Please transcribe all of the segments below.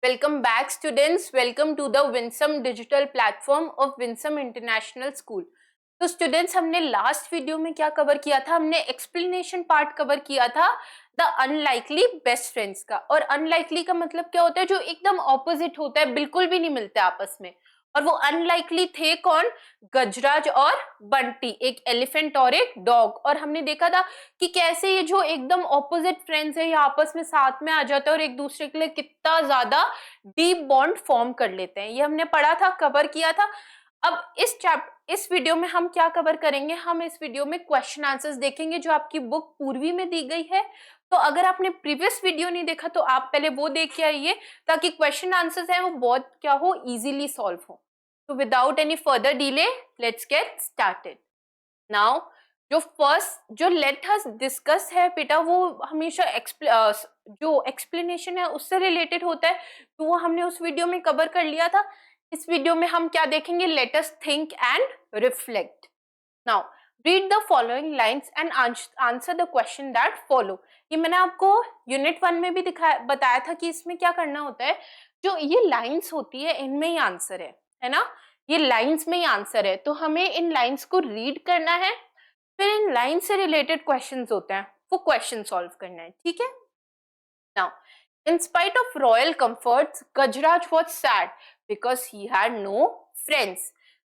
Welcome back students. Welcome to the Winsome digital platform of Winsome International School. तो students हमने last video में क्या cover किया था? हमने एक्सप्लेनेशन पार्ट कवर किया था द अनलाइकली बेस्ट फ्रेंड्स का। और अनलाइकली का मतलब क्या होता है? जो एकदम ऑपोजिट होता है, बिल्कुल भी नहीं मिलते आपस में। और वो अनलाइकली थे कौन? गजराज और बंटी, एक एलिफेंट और एक डॉग। और हमने देखा था कि कैसे ये जो एकदम ऑपोजिट फ्रेंड्स है ये आपस में साथ में आ जाते हैं और एक दूसरे के लिए कितना ज्यादा डीप बॉन्ड फॉर्म कर लेते हैं। ये हमने पढ़ा था, कवर किया था। अब इस वीडियो में हम क्या कवर करेंगे? हम इस वीडियो में क्वेश्चन आंसर्स देखेंगे जो आपकी बुक पूर्वी में दी गई है। तो अगर आपने प्रीवियस वीडियो नहीं देखा तो आप पहले वो देख के आइए, ताकि क्वेश्चन आंसर्स हैं वो बहुत क्या हो, इजीली सॉल्व हो। तो without any further delay let's get started now. जो लेट अस डिस्कस है बेटा, वो हमेशा जो एक्सप्लेनेशन है उससे रिलेटेड होता है, तो वो हमने उस वीडियो में कवर कर लिया था। इस वीडियो में हम क्या देखेंगे? Let us think and reflect. Now read the following lines and answer the question that follow. ये मैंने आपको यूनिट 1 में भी बताया था कि इसमें क्या करना होता है। जो ये लाइन्स होती है इनमें ही आंसर है ना? ये लाइन्स में ही आंसर है, तो हमें इन लाइन्स को रीड करना है, फिर इन लाइन से रिलेटेड क्वेश्चंस होते हैं, वो क्वेश्चन सॉल्व करना है। ठीक है? Now in spite of royal comforts, Gajraj was sad because he had no friends.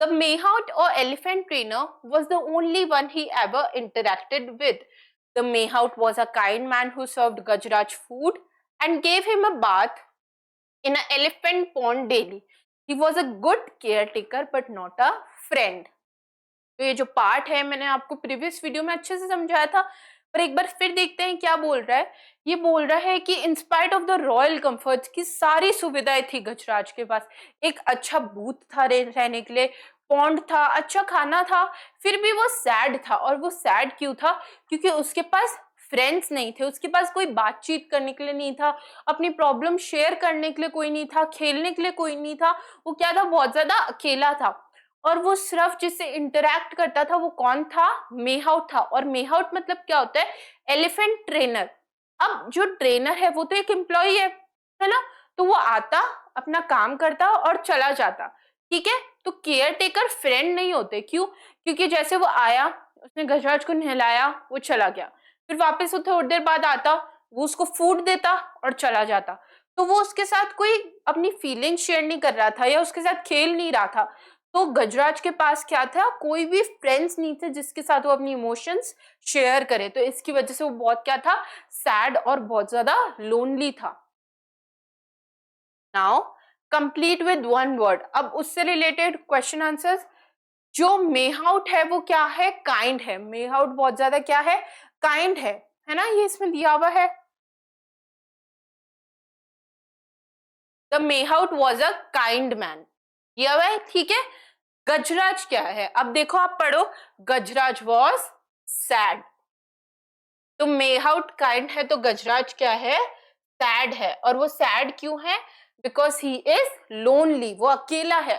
The Mahout or elephant trainer was the only one he ever interacted with. The Mahout was a kind man who served Gajraj food and gave him a bath in an elephant pond daily. He was a good caretaker but not a friend. तो ये जो part है मैंने आपको previous video में अच्छे से समझाया था, पर एक बार फिर देखते हैं क्या बोल रहा है। ये बोल रहा है कि in spite of the royal comforts की सारी सुविधाएं थी गजराज के पास। एक अच्छा बूथ था रहने के लिए, पॉन्ड था, अच्छा खाना था, फिर भी वो सैड था। और वो सैड क्यों था? क्योंकि उसके पास फ्रेंड्स नहीं थे, उसके पास कोई बातचीत करने के लिए नहीं था, अपनी प्रॉब्लम शेयर करने के लिए कोई नहीं था, खेलने के लिए कोई नहीं था। वो क्या था? बहुत ज्यादा अकेला था। और वो सिर्फ जिससे इंटरैक्ट करता था वो कौन था? मेहाउट था। और मेहाउट मतलब क्या होता है? Elephant trainer. अब जो ट्रेनर है वो तो एक एम्प्लॉय है ना? तो वो आता, अपना काम करता और चला जाता। ठीक है? तो केयर टेकर फ्रेंड नहीं होते। क्यों? क्योंकि जैसे वो आया, उसने गजराज को नहलाया, वो चला गया, फिर वापस वो थोड़ी देर बाद आता, वो उसको फूड देता और चला जाता। तो वो उसके साथ कोई अपनी फीलिंग शेयर नहीं कर रहा था या उसके साथ खेल नहीं रहा था। तो गजराज के पास क्या था? कोई भी फ्रेंड्स नहीं थे जिसके साथ वो अपनी इमोशंस शेयर करे। तो इसकी वजह से वो बहुत क्या था? सैड और बहुत ज्यादा लोनली था। Now complete with one word. अब उससे रिलेटेड क्वेश्चन आंसर्स। जो मेहाउट है वो क्या है? काइंड है। मेहाउट बहुत ज्यादा क्या है? काइंड है ना? ये इसमें दिया हुआ है। The mahout was a kind man, दिया हुआ है। ठीक है? गजराज क्या है? अब देखो, आप पढ़ो। गजराज वॉज सैड। तो मेहाउट काइंड है, तो गजराज क्या है? सैड है। और वो सैड क्यों है? बिकॉज ही इज लोनली, वो अकेला है।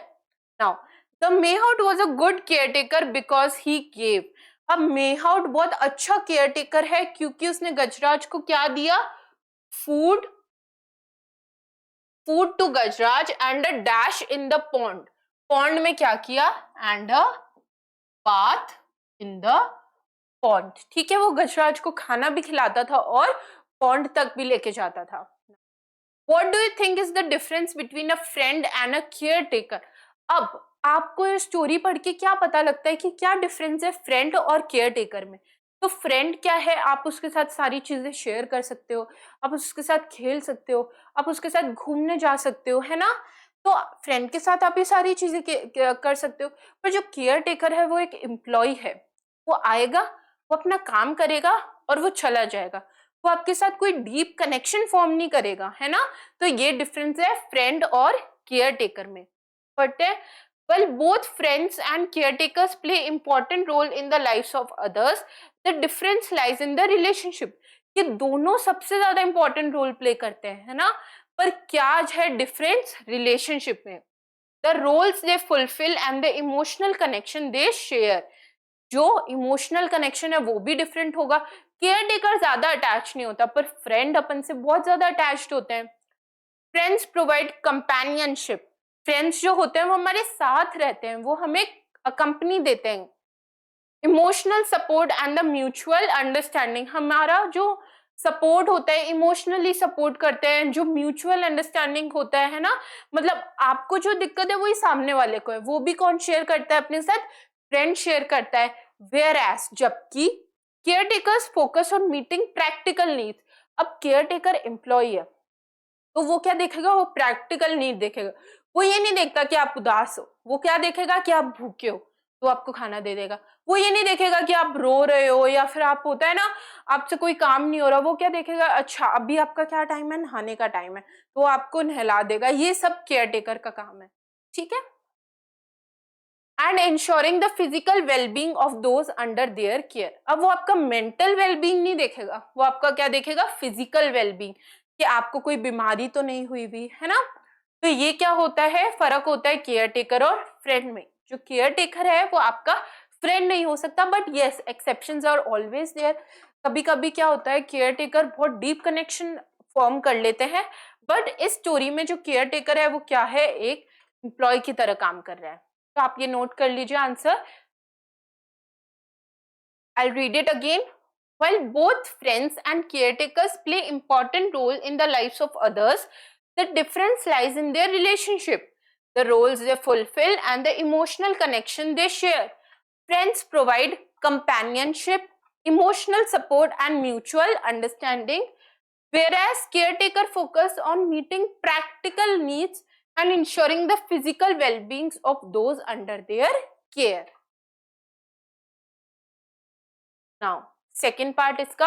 Now the mahout was a good caretaker because he gave. अब मेहाउट बहुत अच्छा केयरटेकर है क्योंकि उसने गजराज को क्या दिया? Food, food to Gajraj and a dash in the pond. Pond में क्या किया? And a bath in the pond. ठीक है? वो गजराज को खाना भी खिलाता था और पॉन्ड तक भी लेके जाता था। What do you think is the difference between a friend and a caretaker? अब आपको ये स्टोरी पढ़ के क्या पता लगता है कि क्या डिफरेंस है फ्रेंड और केयर टेकर में? तो फ्रेंड क्या है? आप उसके साथ सारी चीजें शेयर कर सकते हो, आप उसके साथ खेल सकते हो, आप उसके साथ घूमने जा सकते हो, है ना? तो फ्रेंड के साथ आप ये सारी चीजें कर सकते हो। पर जो केयर टेकर है वो एक एम्प्लॉय है। वो आएगा, वो अपना काम करेगा और वो चला जाएगा। वो आपके साथ कोई डीप कनेक्शन फॉर्म नहीं करेगा, है ना? तो ये डिफरेंस है फ्रेंड और केयर टेकर में। But well, both friends and caretakers play important role in the lives of others. The difference lies in the relationship. ये दोनों सबसे ज्यादा इंपॉर्टेंट रोल प्ले करते हैं, है ना? पर क्या है डिफरेंस? रिलेशनशिप में। The roles they fulfil and the emotional connection they share. जो इमोशनल कनेक्शन है वो भी डिफरेंट होगा। केयर टेकर ज्यादा अटैच नहीं होता, पर फ्रेंड अपन से बहुत ज्यादा अटैच्ड होते हैं। फ्रेंड्स प्रोवाइड कंपेनियनशिप, फ्रेंड्स जो होते हैं वो हमारे साथ रहते हैं, वो हमें कंपनी देते हैं। Emotional support and the mutual understanding, हमारा जो सपोर्ट होता है, इमोशनली सपोर्ट करते हैं, जो म्यूचुअल अंडरस्टैंडिंग होता है ना, मतलब आपको जो दिक्कत है वही सामने वाले को है, वो भी कौन शेयर करता है अपने साथ, फ्रेंड शेयर करता है। वेयर एज, जबकि care takers focus on meeting practical needs, अब केयर टेकर एम्प्लॉय है तो वो क्या देखेगा, वो प्रैक्टिकल नीड देखेगा, वो ये नहीं देखता कि आप उदास हो, वो क्या देखेगा कि आप भूखे हो तो आपको खाना दे देगा, वो ये नहीं देखेगा कि आप रो रहे हो या फिर आप होता है ना आपसे कोई काम नहीं हो रहा, वो क्या देखेगा, अच्छा अभी आपका क्या टाइम है, नहाने का टाइम है, तो आपको नहला देगा। ये सब केयर टेकर का काम है, ठीक है। And ensuring the physical wellbeing of those under their care, अब वो आपका मेंटल वेलबींग नहीं देखेगा, वो आपका क्या देखेगा, फिजिकल वेलबींग, कि आपको कोई बीमारी तो नहीं हुई भी है ना। तो ये क्या होता है, फर्क होता है केयर टेकर और फ्रेंड में। जो केयर टेकर है वो आपका फ्रेंड नहीं हो सकता, but yes exceptions are always there. कभी कभी क्या होता है, केयर टेकर बहुत डीप कनेक्शन फॉर्म कर लेते हैं, बट इस स्टोरी में जो केयर टेकर है वो क्या है, एक एम्प्लॉय की तरह काम कर रहा है। तो आप ये नोट कर लीजिए answer. I'll read it again. While both friends and caretakers play important role in the lives of others, the difference lies in their relationship, the roles they fulfill and the emotional connection they share. Friends provide companionship, emotional support and mutual understanding, whereas caretaker focus on meeting practical needs and ensuring the physical well-beings of those under their care. Now, second part iska,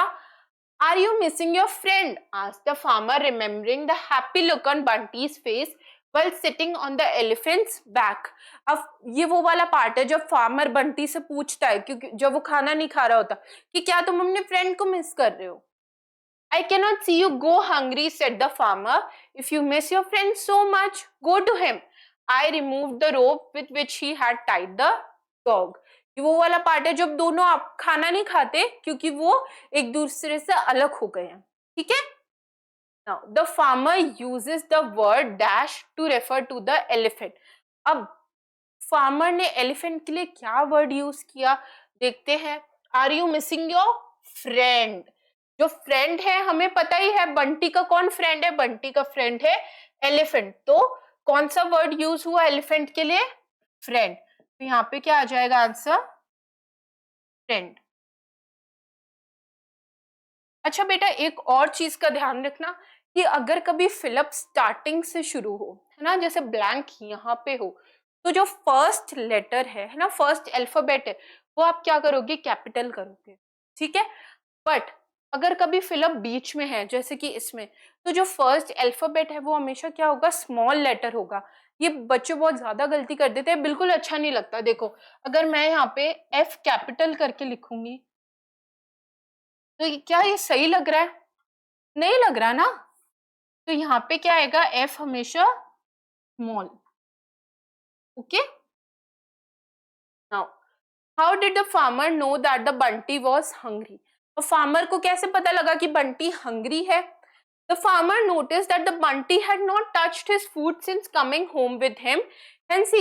are you missing your friend? Asked the farmer, remembering the happy look on Bunty's face while sitting on the elephant's back. अब ये वो वाला part है जब farmer Bunty से पूछता है, क्योंकि जब वो खाना नहीं खा रहा होता, कि क्या तुम अपने फ्रेंड को मिस कर रहे हो। I cannot see you go hungry, said the farmer. If you miss your friend so much, go to him. I removed the rope with which he had tied the dog. वो वाला part है जब दोनों आप खाना नहीं खाते क्योंकि वो एक दूसरे से अलग हो गए हैं, ठीक है। Now the farmer uses the word dash to refer to the elephant. अब फार्मर ने एलिफेंट के लिए क्या वर्ड यूज किया देखते हैं। Are you missing your friend, जो फ्रेंड है हमें पता ही है, बंटी का कौन फ्रेंड है, बंटी का फ्रेंड है एलिफेंट, तो कौन सा वर्ड यूज हुआ एलिफेंट के लिए, फ्रेंड। तो यहाँ पे क्या आ जाएगा आंसर, फ्रेंड। अच्छा बेटा एक और चीज का ध्यान रखना कि अगर कभी फिलअप स्टार्टिंग से शुरू हो, है ना, जैसे ब्लैंक यहाँ पे हो, तो जो फर्स्ट लेटर है ना, फर्स्ट अल्फाबेट है, वो आप क्या करोगे, कैपिटल करोगे, ठीक है। बट अगर कभी फिलअप बीच में है जैसे कि इसमें, तो जो फर्स्ट अल्फाबेट है वो हमेशा क्या होगा, स्मॉल लेटर होगा। ये बच्चे बहुत ज्यादा गलती कर देते हैं, बिल्कुल अच्छा नहीं लगता। देखो अगर मैं यहाँ पे एफ कैपिटल करके लिखूंगी तो क्या ये सही लग रहा है, नहीं लग रहा ना। तो यहाँ पे क्या आएगा, एफ हमेशा small, okay. Now how did the farmer know that the Bunty was hungry, तो फार्मर को कैसे पता लगा कि बंटी हंग्री है। The farmer noticed that the bunty had not touched his food since coming home with him. Hence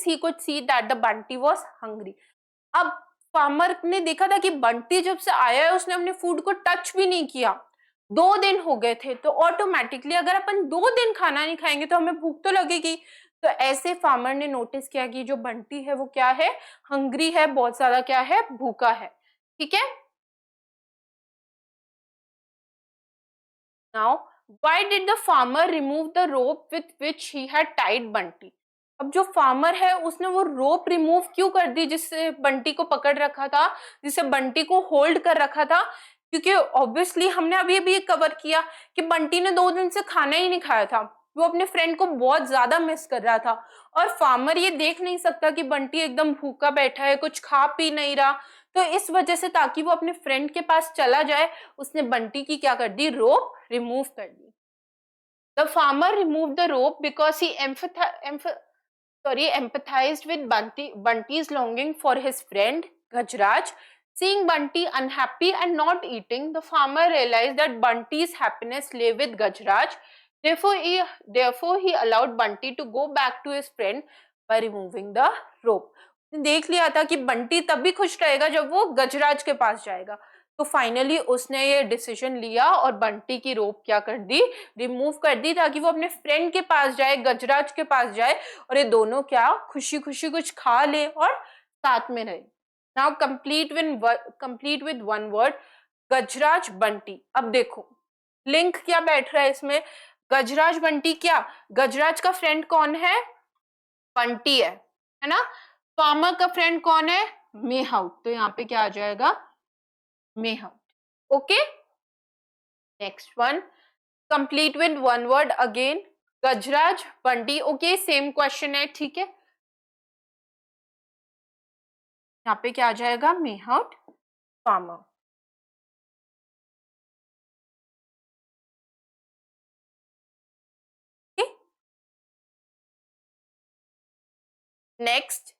he could see that the bunty was hungry. अब farmer ने देखा था कि बंटी जब से आया है उसने अपने फूड को टच भी नहीं किया, 2 दिन हो गए थे, तो ऑटोमेटिकली अगर अपन 2 दिन खाना नहीं खाएंगे तो हमें भूख तो लगेगी। तो ऐसे फार्मर ने नोटिस किया कि जो बंटी है वो क्या है, हंग्री है, बहुत ज्यादा क्या है, भूखा है, ठीक है। Now, why did the farmer remove the rope with which he had tied Bunty? अब जो फार्मर है उसने वो रोप रिमूव क्यों कर दी जिससे बंटी को पकड़ रखा था, जिससे बंटी को होल्ड कर रखा था, क्योंकि ऑब्वियसली हमने अभी अभी कवर किया कि बंटी ने 2 दिन से खाना ही नहीं खाया था, वो अपने फ्रेंड को बहुत ज्यादा मिस कर रहा था, और फार्मर ये देख नहीं सकता कि बंटी एकदम भूखा बैठा है, कुछ खा पी नहीं रहा, तो इस वजह से ताकि वो अपने फ्रेंड के पास चला जाए उसने बंटी की क्या कर दी, रोप रिमूव कर दी। The farmer remove the rope because he empathized with Bunty's longing for his friend Gajraj. Seeing Bunty unhappy and not eating, the farmer realized that Bunty's happiness lay with Gajraj. Therefore he allowed Bunty to go back to his friend by removing the rope. देख लिया था कि बंटी तभी खुश रहेगा जब वो गजराज के पास जाएगा, तो फाइनली उसने ये डिसीजन लिया और बंटी की रोप क्या कर दी, रिमूव कर दी, ताकि वो अपने फ्रेंड के पास जाए, गजराज के पास जाए, और ये दोनों क्या खुशी खुशी कुछ खा ले और साथ में रहे। Now complete with one word, Gajraj Bunty. अब देखो लिंक क्या बैठ रहा है इसमें, गजराज बंटी, क्या गजराज का फ्रेंड कौन है, बंटी है ना। फार्मर का फ्रेंड कौन है, मेहाउट, तो यहाँ पे क्या आ जाएगा, mahout. Okay, next one, complete with one word again, Gajraj Bunty. Okay, same question है, ठीक है। यहाँ पे क्या आ जाएगा, mahout, farmer. Next,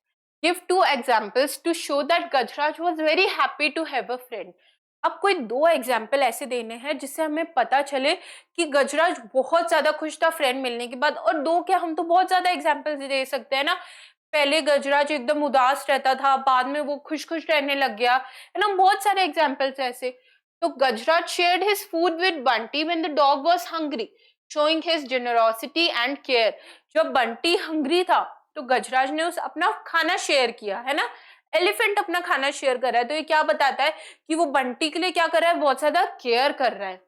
give two examples to show that Gajraj was very happy to have a friend. अब कोई दो एग्जाम्पल ऐसे देने हैं जिससे हमें पता चले कि गजराज बहुत ज्यादा खुश था फ्रेंड मिलने के बाद। और दो क्या, हम तो बहुत ज्यादा एग्जाम्पल दे सकते हैं ना। पहले गजराज एकदम उदास रहता था, बाद में वो खुश खुश रहने लग गया, है ना। बहुत सारे एग्जाम्पल्स ऐसे। तो Gajraj shared his food with Bunty when the dog was hungry, showing his generosity and care. जब बंटी हंग्री था तो गजराज ने उस अपना खाना शेयर किया, है ना। एलिफेंट अपना खाना शेयर कर रहा है, तो ये क्या बताता है कि वो बंटी के लिए क्या कर रहा है, बहुत ज्यादा केयर कर रहा है।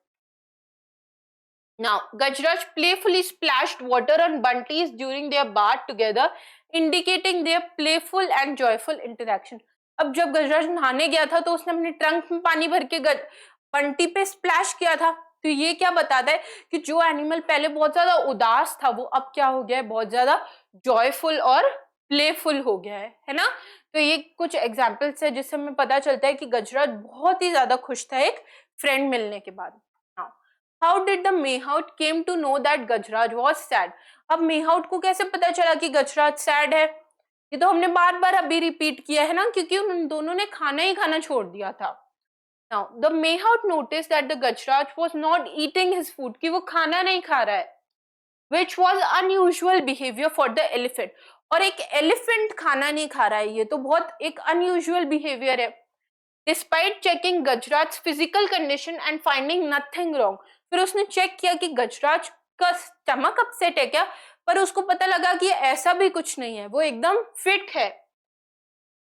Now, Gajraj playfully splashed water on bunties during their bath together, indicating their playful and joyful interaction. अब जब गजराज नहाने गया था तो उसने अपने ट्रंक में पानी भर के बंटी पे स्प्लैश किया था। तो ये क्या बताता है कि जो एनिमल पहले बहुत ज्यादा उदास था वो अब क्या हो गया है, बहुत ज्यादा जॉयफुल और प्लेफुल हो गया है ना। तो ये कुछ एग्जाम्पल्स है जिससे हमें पता चलता है कि गजराज बहुत ही ज्यादा खुश था एक फ्रेंड मिलने के बाद। How did the Mahout came to know that Gajraj was sad? अब मेहाउट को कैसे पता चला कि गजराज सैड है? ये तो हमने बार बार अभी रिपीट किया है ना, क्योंकि उन दोनों ने खाना ही खाना छोड़ दिया था। Now, the Mahout noticed that the Gajraj was not eating his food, कि वो खाना नहीं खा रहा है, which was unusual behavior for the elephant. और एक एलिफेंट खाना नहीं खा रहा है, ये तो बहुत एक अनयूजुअल बिहेवियर है। Despite checking Gajraj's physical condition and finding nothing wrong, फिर उसने चेक किया कि गजराज का स्टमक अपसेट है क्या, पर उसको पता लगा कि ऐसा भी कुछ नहीं है, वो एकदम फिट है।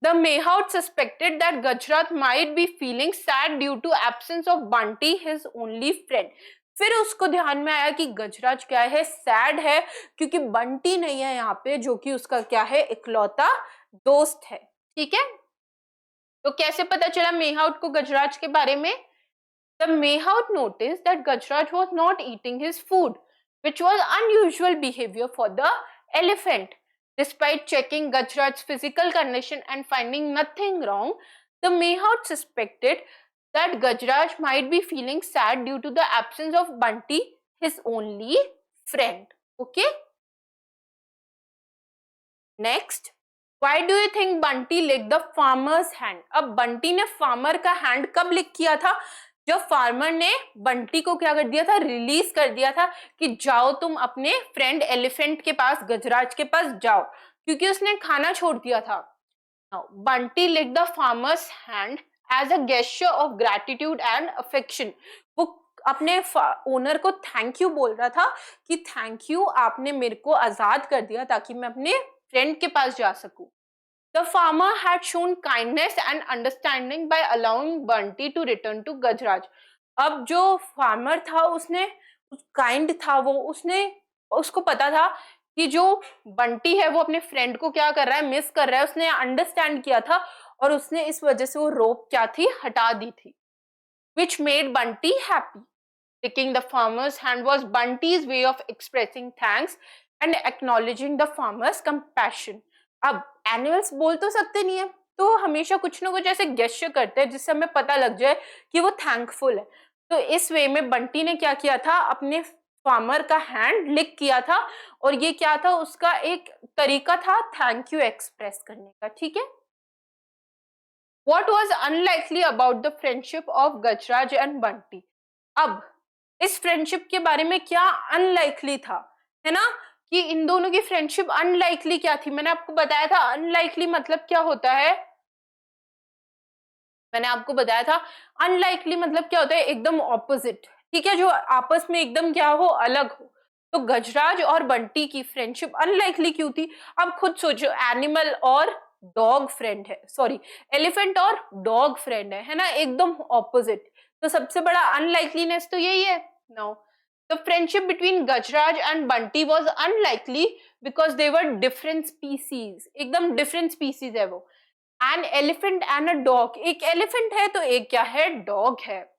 The Mahout suspected that Gajraj might be feeling sad due to absence of Bunty, his only friend. फिर उसको ध्यान में आया कि गजराज क्या है, सैड है, क्योंकि बंटी नहीं है यहाँ पे, जो कि उसका क्या है, इकलौता दोस्त है। ठीक है, तो कैसे पता चला मेहाउट को गजराज के बारे में? The Mahout noticed that Gajraj was not eating his food, which was unusual behavior for the elephant. Despite checking Gajraj's physical condition and finding nothing wrong, the Mahout suspected that Gajraj might be feeling sad due to the absence of Bunty, his only friend. Okay? Next, why do you think Bunty licked the farmer's hand? अब बंटी ने farmer का hand कब लिक किया था? जब farmer ने बंटी को क्या कर दिया था, रिलीज कर दिया था कि जाओ तुम अपने फ्रेंड एलिफेंट के पास, गजराज के पास जाओ, क्योंकि उसने खाना छोड़ दिया था। Bunty lick the farmer's hand as a gesture of gratitude and affection. वो अपने ओनर को थैंक यू बोल रहा था कि थैंक यू, आपने मेरे को आजाद कर दिया ताकि मैं अपने फ्रेंड के पास जा सकूं। The farmer had shown kindness and understanding by allowing Bunty to return to Gajraj. अब जो फार्मर था उसने काइंड था, वो उसको पता था कि जो बंटी है वो अपने फ्रेंड को क्या कर रहा है, मिस कर रहा है। उसने अंडरस्टैंड किया था और उसने इस वजह से वो रोप क्या थी, हटा दी थी, which made Bunty happy. Taking the farmer's hand was Bunty's way of expressing thanks and acknowledging the farmer's compassion. अब एनिमल्स बोल तो सकते नहीं है, तो हमेशा कुछ ना कुछ ऐसे गेस्चर करते हैं जिससे हमें पता लग जाए कि वो थैंकफुल है। तो इस वे में बंटी ने क्या किया था, अपने फार्मर का हैंड लिक किया था, और ये क्या था, उसका एक तरीका था थैंक यू एक्सप्रेस करने का। ठीक है। What was unlikely about the friendship of Gajraj and Bunty? अब इस फ्रेंडशिप के बारे में क्या अनलाइकली था, है ना, कि इन दोनों की फ्रेंडशिप अनलाइकली क्या थी। मैंने आपको बताया था अनलाइकली मतलब क्या होता है, मैंने आपको बताया था अनलाइकली मतलब क्या होता है, एकदम ऑपोजिट, ठीक है, जो आपस में एकदम क्या हो, अलग हो। तो गजराज और बंटी की फ्रेंडशिप अनलाइकली क्यों थी? अब खुद सोचो, एनिमल और डॉग फ्रेंड है, सॉरी एलिफेंट और डॉग फ्रेंड है ना, एकदम ऑपोजिट। तो सबसे बड़ा अनलाइकलीनेस तो यही है। Now the friendship between Gajraj and Bunty was unlikely because they were different species, एकदम डिफरेंट स्पीसीज है वो। An elephant and a dog, एक एलिफेंट है तो एक क्या है, डॉग है।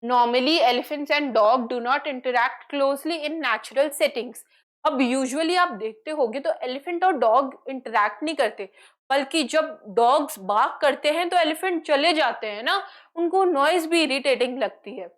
Normally elephants and dog do not interact closely in natural settings. अब यूजुअली आप देखते होंगे तो एलिफेंट और डॉग इंटरैक्ट नहीं करते, बल्कि जब डॉग्स बार्क करते हैं तो एलिफेंट चले जाते हैं ना, उनको नॉइज भी इरिटेटिंग लगती है।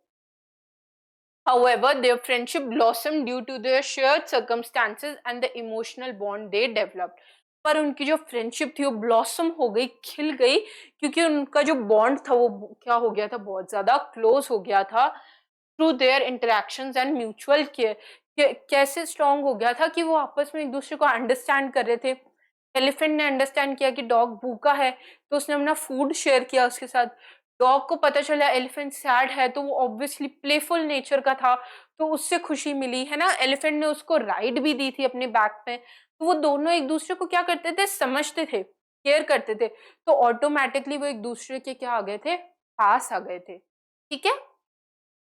However, their friendship blossomed due to their shared circumstances and the emotional bond they developed. पर उनकी जो फ्रेंडशिप थी वो ब्लॉसम हो गई, खिल गई, क्योंकि उनका जो बॉन्ड था वो क्या हो गया था, बहुत ज्यादा क्लोज हो गया था through their interactions and mutual care. कैसे स्ट्रांग हो गया था कि वो आपस में एक दूसरे को अंडरस्टैंड कर रहे थे। एलिफेंट ने अंडरस्टैंड किया कि डॉग भूखा है तो उसने अपना फूड शेयर किया उसके साथ। डॉग को पता चला एलिफेंट सैड है तो वो ऑब्वियसली प्लेफुल नेचर का था, तो उससे खुशी मिली, है ना। एलिफेंट ने उसको राइड भी दी थी अपने बैक पे। तो वो दोनों एक दूसरे को क्या करते थे, समझते थे, केयर करते थे, तो ऑटोमेटिकली वो एक दूसरे के क्या आ गए थे, पास आ गए थे। ठीक है,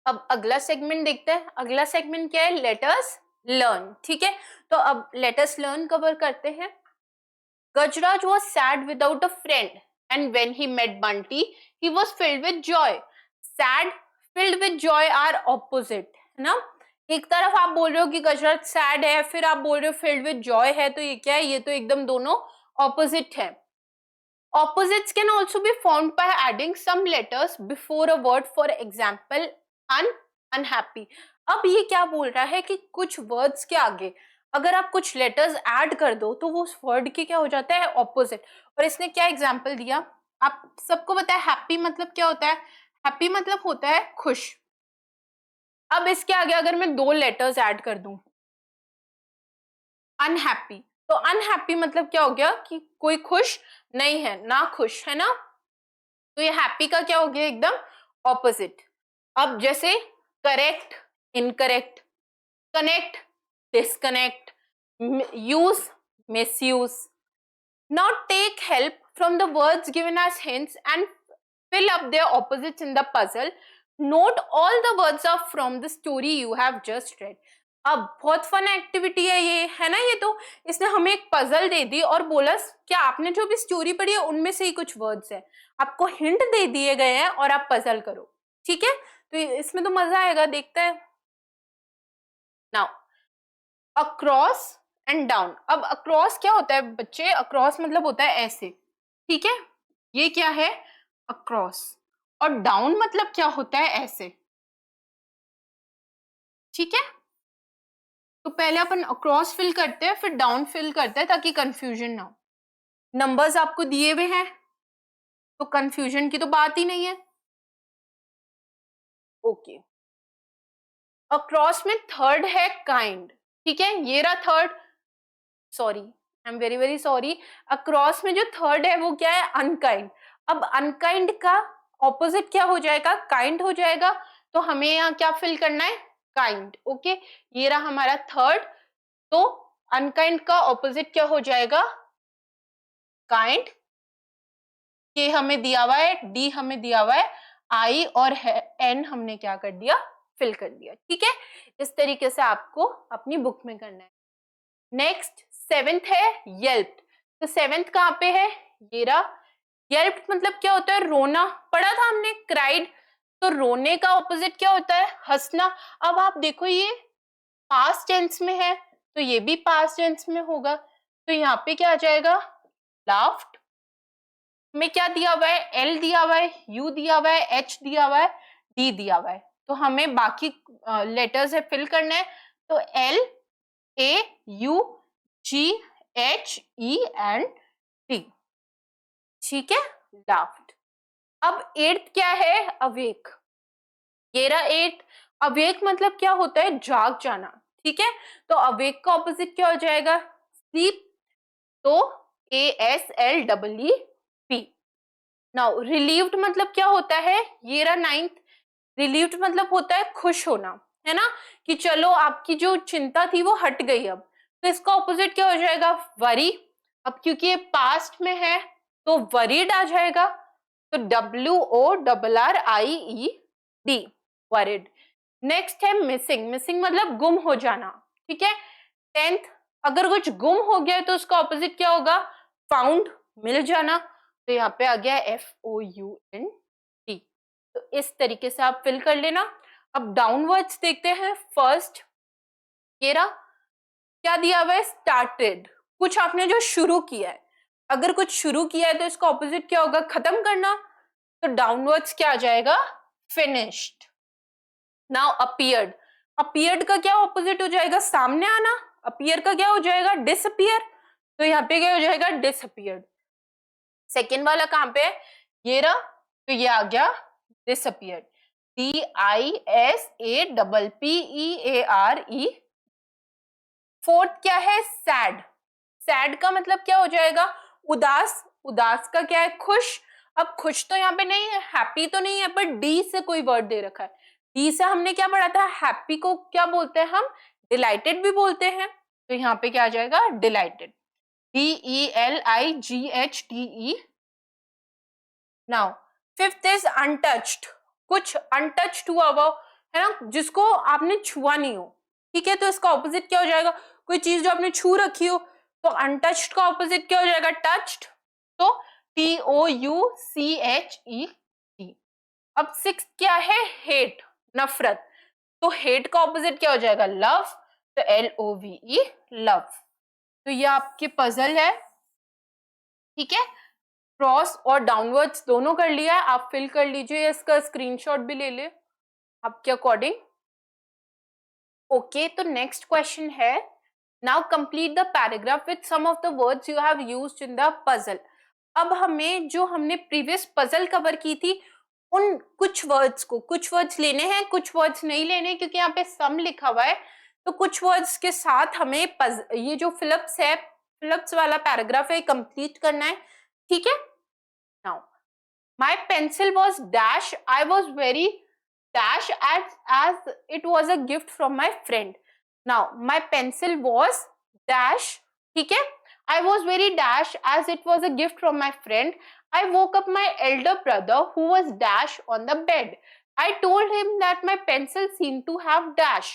अब अगला सेगमेंट देखते हैं। अगला सेगमेंट क्या है, लेट अस लर्न। ठीक है, तो अब लेट अस लर्न कवर करते हैं। Gajraj was sad without a friend, and when he met Bunty, he was filled with joy. Sad, filled with joy are opposite, है ना। एक तरफ आप बोल रहे हो कि गजराज सैड है, फिर आप बोल रहे हो फिल्ड विद जॉय है, तो ये क्या है, ये तो एकदम दोनों ऑपोजिट है। Opposites can also be formed by adding some letters before a word, for example, unhappy. अब ये क्या बोल रहा है कि कुछ वर्ड्स के आगे अगर आप कुछ लेटर्स ऐड कर दो तो वो उस वर्ड के क्या हो जाता है, ऑपोजिट। और इसने क्या एग्जाम्पल दिया, आप सबको पता है हैप्पी मतलब क्या होता है, हैप्पी मतलब होता है खुश। अब इसके आगे अगर मैं दो लेटर्स ऐड कर दूं, अनहैप्पी, तो अनहैप्पी मतलब क्या हो गया कि कोई खुश नहीं है, ना खुश, है ना। तो ये हैप्पी का क्या हो गया, एकदम ऑपोजिट। अब जैसे correct, incorrect, connect, disconnect, use, misuse. Now take help from the words given as hints and fill up their opposites in the puzzle. Note all the words are from the story you have just read. अब बहुत fun activity है ये, है ना। ये तो इसने हमें एक पजल दे दी और बोला क्या आपने जो भी स्टोरी पढ़ी है उनमें से ही कुछ वर्ड्स है, आपको हिंट दे दिए गए हैं और आप पजल करो। ठीक है, तो इसमें तो मजा आएगा, देखते हैं। Now across and down. अब अक्रॉस क्या होता है बच्चे, अक्रॉस मतलब होता है ऐसे, ठीक है, ये क्या है, अक्रॉस। और डाउन मतलब क्या होता है, ऐसे। ठीक है, तो पहले अपन अक्रॉस फिल करते हैं फिर डाउन फिल करते हैं ताकि कंफ्यूजन ना हो। नंबर्स आपको दिए हुए हैं तो कंफ्यूजन की तो बात ही नहीं है। ओके, अक्रॉस में थर्ड है काइंड, ठीक है, ये रहा third, sorry I am very very sorry. Across में जो थर्ड है वो क्या है, अनकाइंड। अब अनकाइंड का ऑपोजिट क्या हो जाएगा, काइंड हो जाएगा। तो हमें यहाँ क्या फिल करना है, काइंड। ओके, ये रहा हमारा थर्ड। तो अनकाइंड का ऑपोजिट क्या हो जाएगा, काइंड। के हमें दिया हुआ है, डी हमें दिया हुआ है, आई और एन हमने क्या कर दिया, फिल कर दिया। ठीक है, इस तरीके से आपको अपनी बुक में करना है। नेक्स्ट सेवेंथ है येल्प। तो सेवेंथ कहाँ पे है, ये रहा। येल्प मतलब क्या होता है, रोना। पढ़ा था हमने क्राइड, तो रोने का ऑपोजिट क्या होता है, हंसना। अब आप देखो ये पास्ट टेंस में है तो ये भी पास्ट टेंस में होगा, तो यहाँ पे क्या आ जाएगा, लाफ्ड। में क्या दिया हुआ है, एल दिया हुआ है, यू दिया हुआ है, एच दिया हुआ है, डी दिया हुआ है। तो हमें बाकी लेटर्स है फिल करना है। तो L, A, U, G, H, E and T. ठीक है, लाफ्ड। अब एट्थ क्या है, अवेक। ये रहा एट। अवेक मतलब क्या होता है, जाग जाना, ठीक है। तो अवेक का ऑपोजिट क्या हो जाएगा, स्लीप, तो ASLEEP। नाउ रिलीव्ड मतलब क्या होता है, ये रहा 9th। रिलीव्ड मतलब होता है खुश होना, है ना, कि चलो आपकी जो चिंता थी वो हट गई अब। तो इसका ऑपोजिट क्या हो जाएगा, वरी। अब क्योंकि ये पास्ट में है तो वरीड आ जाएगा, तो WORRIED, वरीड। नेक्स्ट है मिसिंग। मिसिंग मतलब गुम हो जाना, ठीक है। 10th, अगर कुछ गुम हो गया है तो उसका ऑपोजिट क्या होगा, फाउंड, मिल जाना। तो यहाँ पे आ गया FOUND। तो इस तरीके से आप फिल कर लेना। अब डाउनवर्ड्स देखते हैं। फर्स्ट ये रहा, क्या दिया हुआ है, स्टार्टेड, कुछ आपने जो शुरू किया है। अगर कुछ शुरू किया है तो इसका ऑपोजिट क्या होगा, खत्म करना। तो डाउनवर्ड्स क्या आ जाएगा, फिनिश्ड। Now appeared. अपीयर्ड का क्या ऑपोजिट हो जाएगा, सामने आना। अपीयर का क्या हो जाएगा, डिसअपीयर। तो यहाँ पे क्या हो जाएगा, डिसअपीयर्ड। सेकेंड वाला कहां पे है, ये रहा, तो ये आ गया डिसअपीयर्ड, DISAPPEARE। फोर्थ क्या है, सैड। सैड का मतलब क्या हो जाएगा, उदास। उदास का क्या है, खुश। अब खुश तो यहाँ पे नहीं है, हैप्पी तो नहीं है, पर डी से कोई वर्ड दे रखा है। डी से हमने क्या पढ़ा था, हैप्पी को क्या बोलते हैं हम, डिलाइटेड भी बोलते हैं। तो यहाँ पे क्या आ जाएगा, dilated, DELIGHTE। Now fifth is untouched, कुछ अनटच्ड हुआ हुआ है ना, जिसको आपने छुआ नहीं हो, ठीक है। तो इसका ऑपोजिट क्या हो जाएगा, कोई चीज जो आपने छू रखी हो। तो अनटच्ड का ऑपोजिट क्या हो जाएगा, टच्ड। तो TOUCHED। अब सिक्स क्या है, हेट, नफरत। तो हेट का ऑपोजिट क्या हो जाएगा, लव। तो LOVE, लव। तो ये आपके पजल है, ठीक है। क्रॉस और डाउनवर्ड्स दोनों कर लिया है, आप फिल कर लीजिए, इसका स्क्रीनशॉट भी ले ले आपके अकॉर्डिंग। ओके, तो नेक्स्ट क्वेश्चन है, now complete the paragraph with some of the words you have used in the puzzle. अब हमें जो हमने प्रीवियस पजल कवर की थी उन कुछ वर्ड्स लेने हैं, कुछ वर्ड्स नहीं लेने, क्योंकि यहाँ पे सम लिखा हुआ है। तो कुछ वर्ड्स के साथ हमें ये जो फिलिप्स वाला पैराग्राफ है कंप्लीट करना है, ठीक है। Now my pencil was dash, I was very dash as it was a gift from my friend. Now my pencil was dash, ठीक है। I was very dash as it was a gift from my friend. I woke up my elder brother who was dash on the bed. I told him that my pencil seemed to have dash.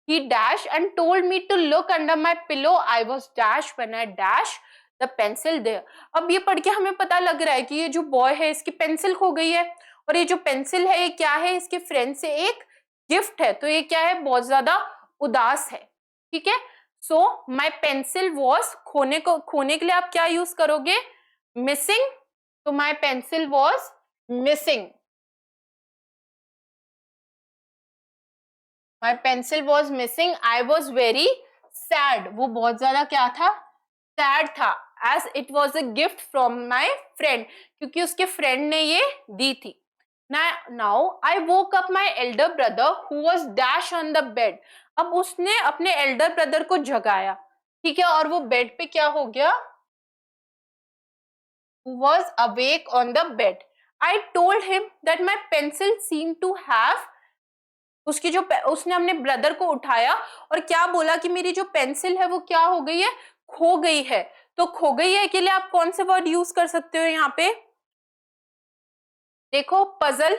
He dash and told me to look under my pillow. I was dash when I dash the pencil there. अब ये पढ़ के हमें पता लग रहा है कि ये जो बॉय है इसकी पेंसिल खो गई है, और ये जो पेंसिल है ये क्या है, इसके फ्रेंड से एक गिफ्ट है। तो ये क्या है, बहुत ज्यादा उदास है, ठीक है। सो माई पेंसिल वॉज, खोने के लिए आप क्या यूज करोगे, मिसिंग। तो my pencil was missing, my pencil was missing. I was very sad, वो बहुत ज्यादा क्या था, सैड था। As it was a gift from my friend, क्योंकि उसके फ्रेंड ने ये दी थी। Now I woke up my elder brother who was dash on the bed. अब उसने अपने एल्डर ब्रदर को जगाया, ठीक है, और वो बेड पे क्या हो गया, was awake on the bed. I told him that my pencil seem to have, उसकी जो उसने अपने ब्रदर को उठाया और क्या बोला कि मेरी जो पेंसिल है वो क्या हो गई है, खो गई है। तो खो गई है के लिए आप कौन से वर्ड यूज कर सकते हो यहाँ पे, देखो पजल,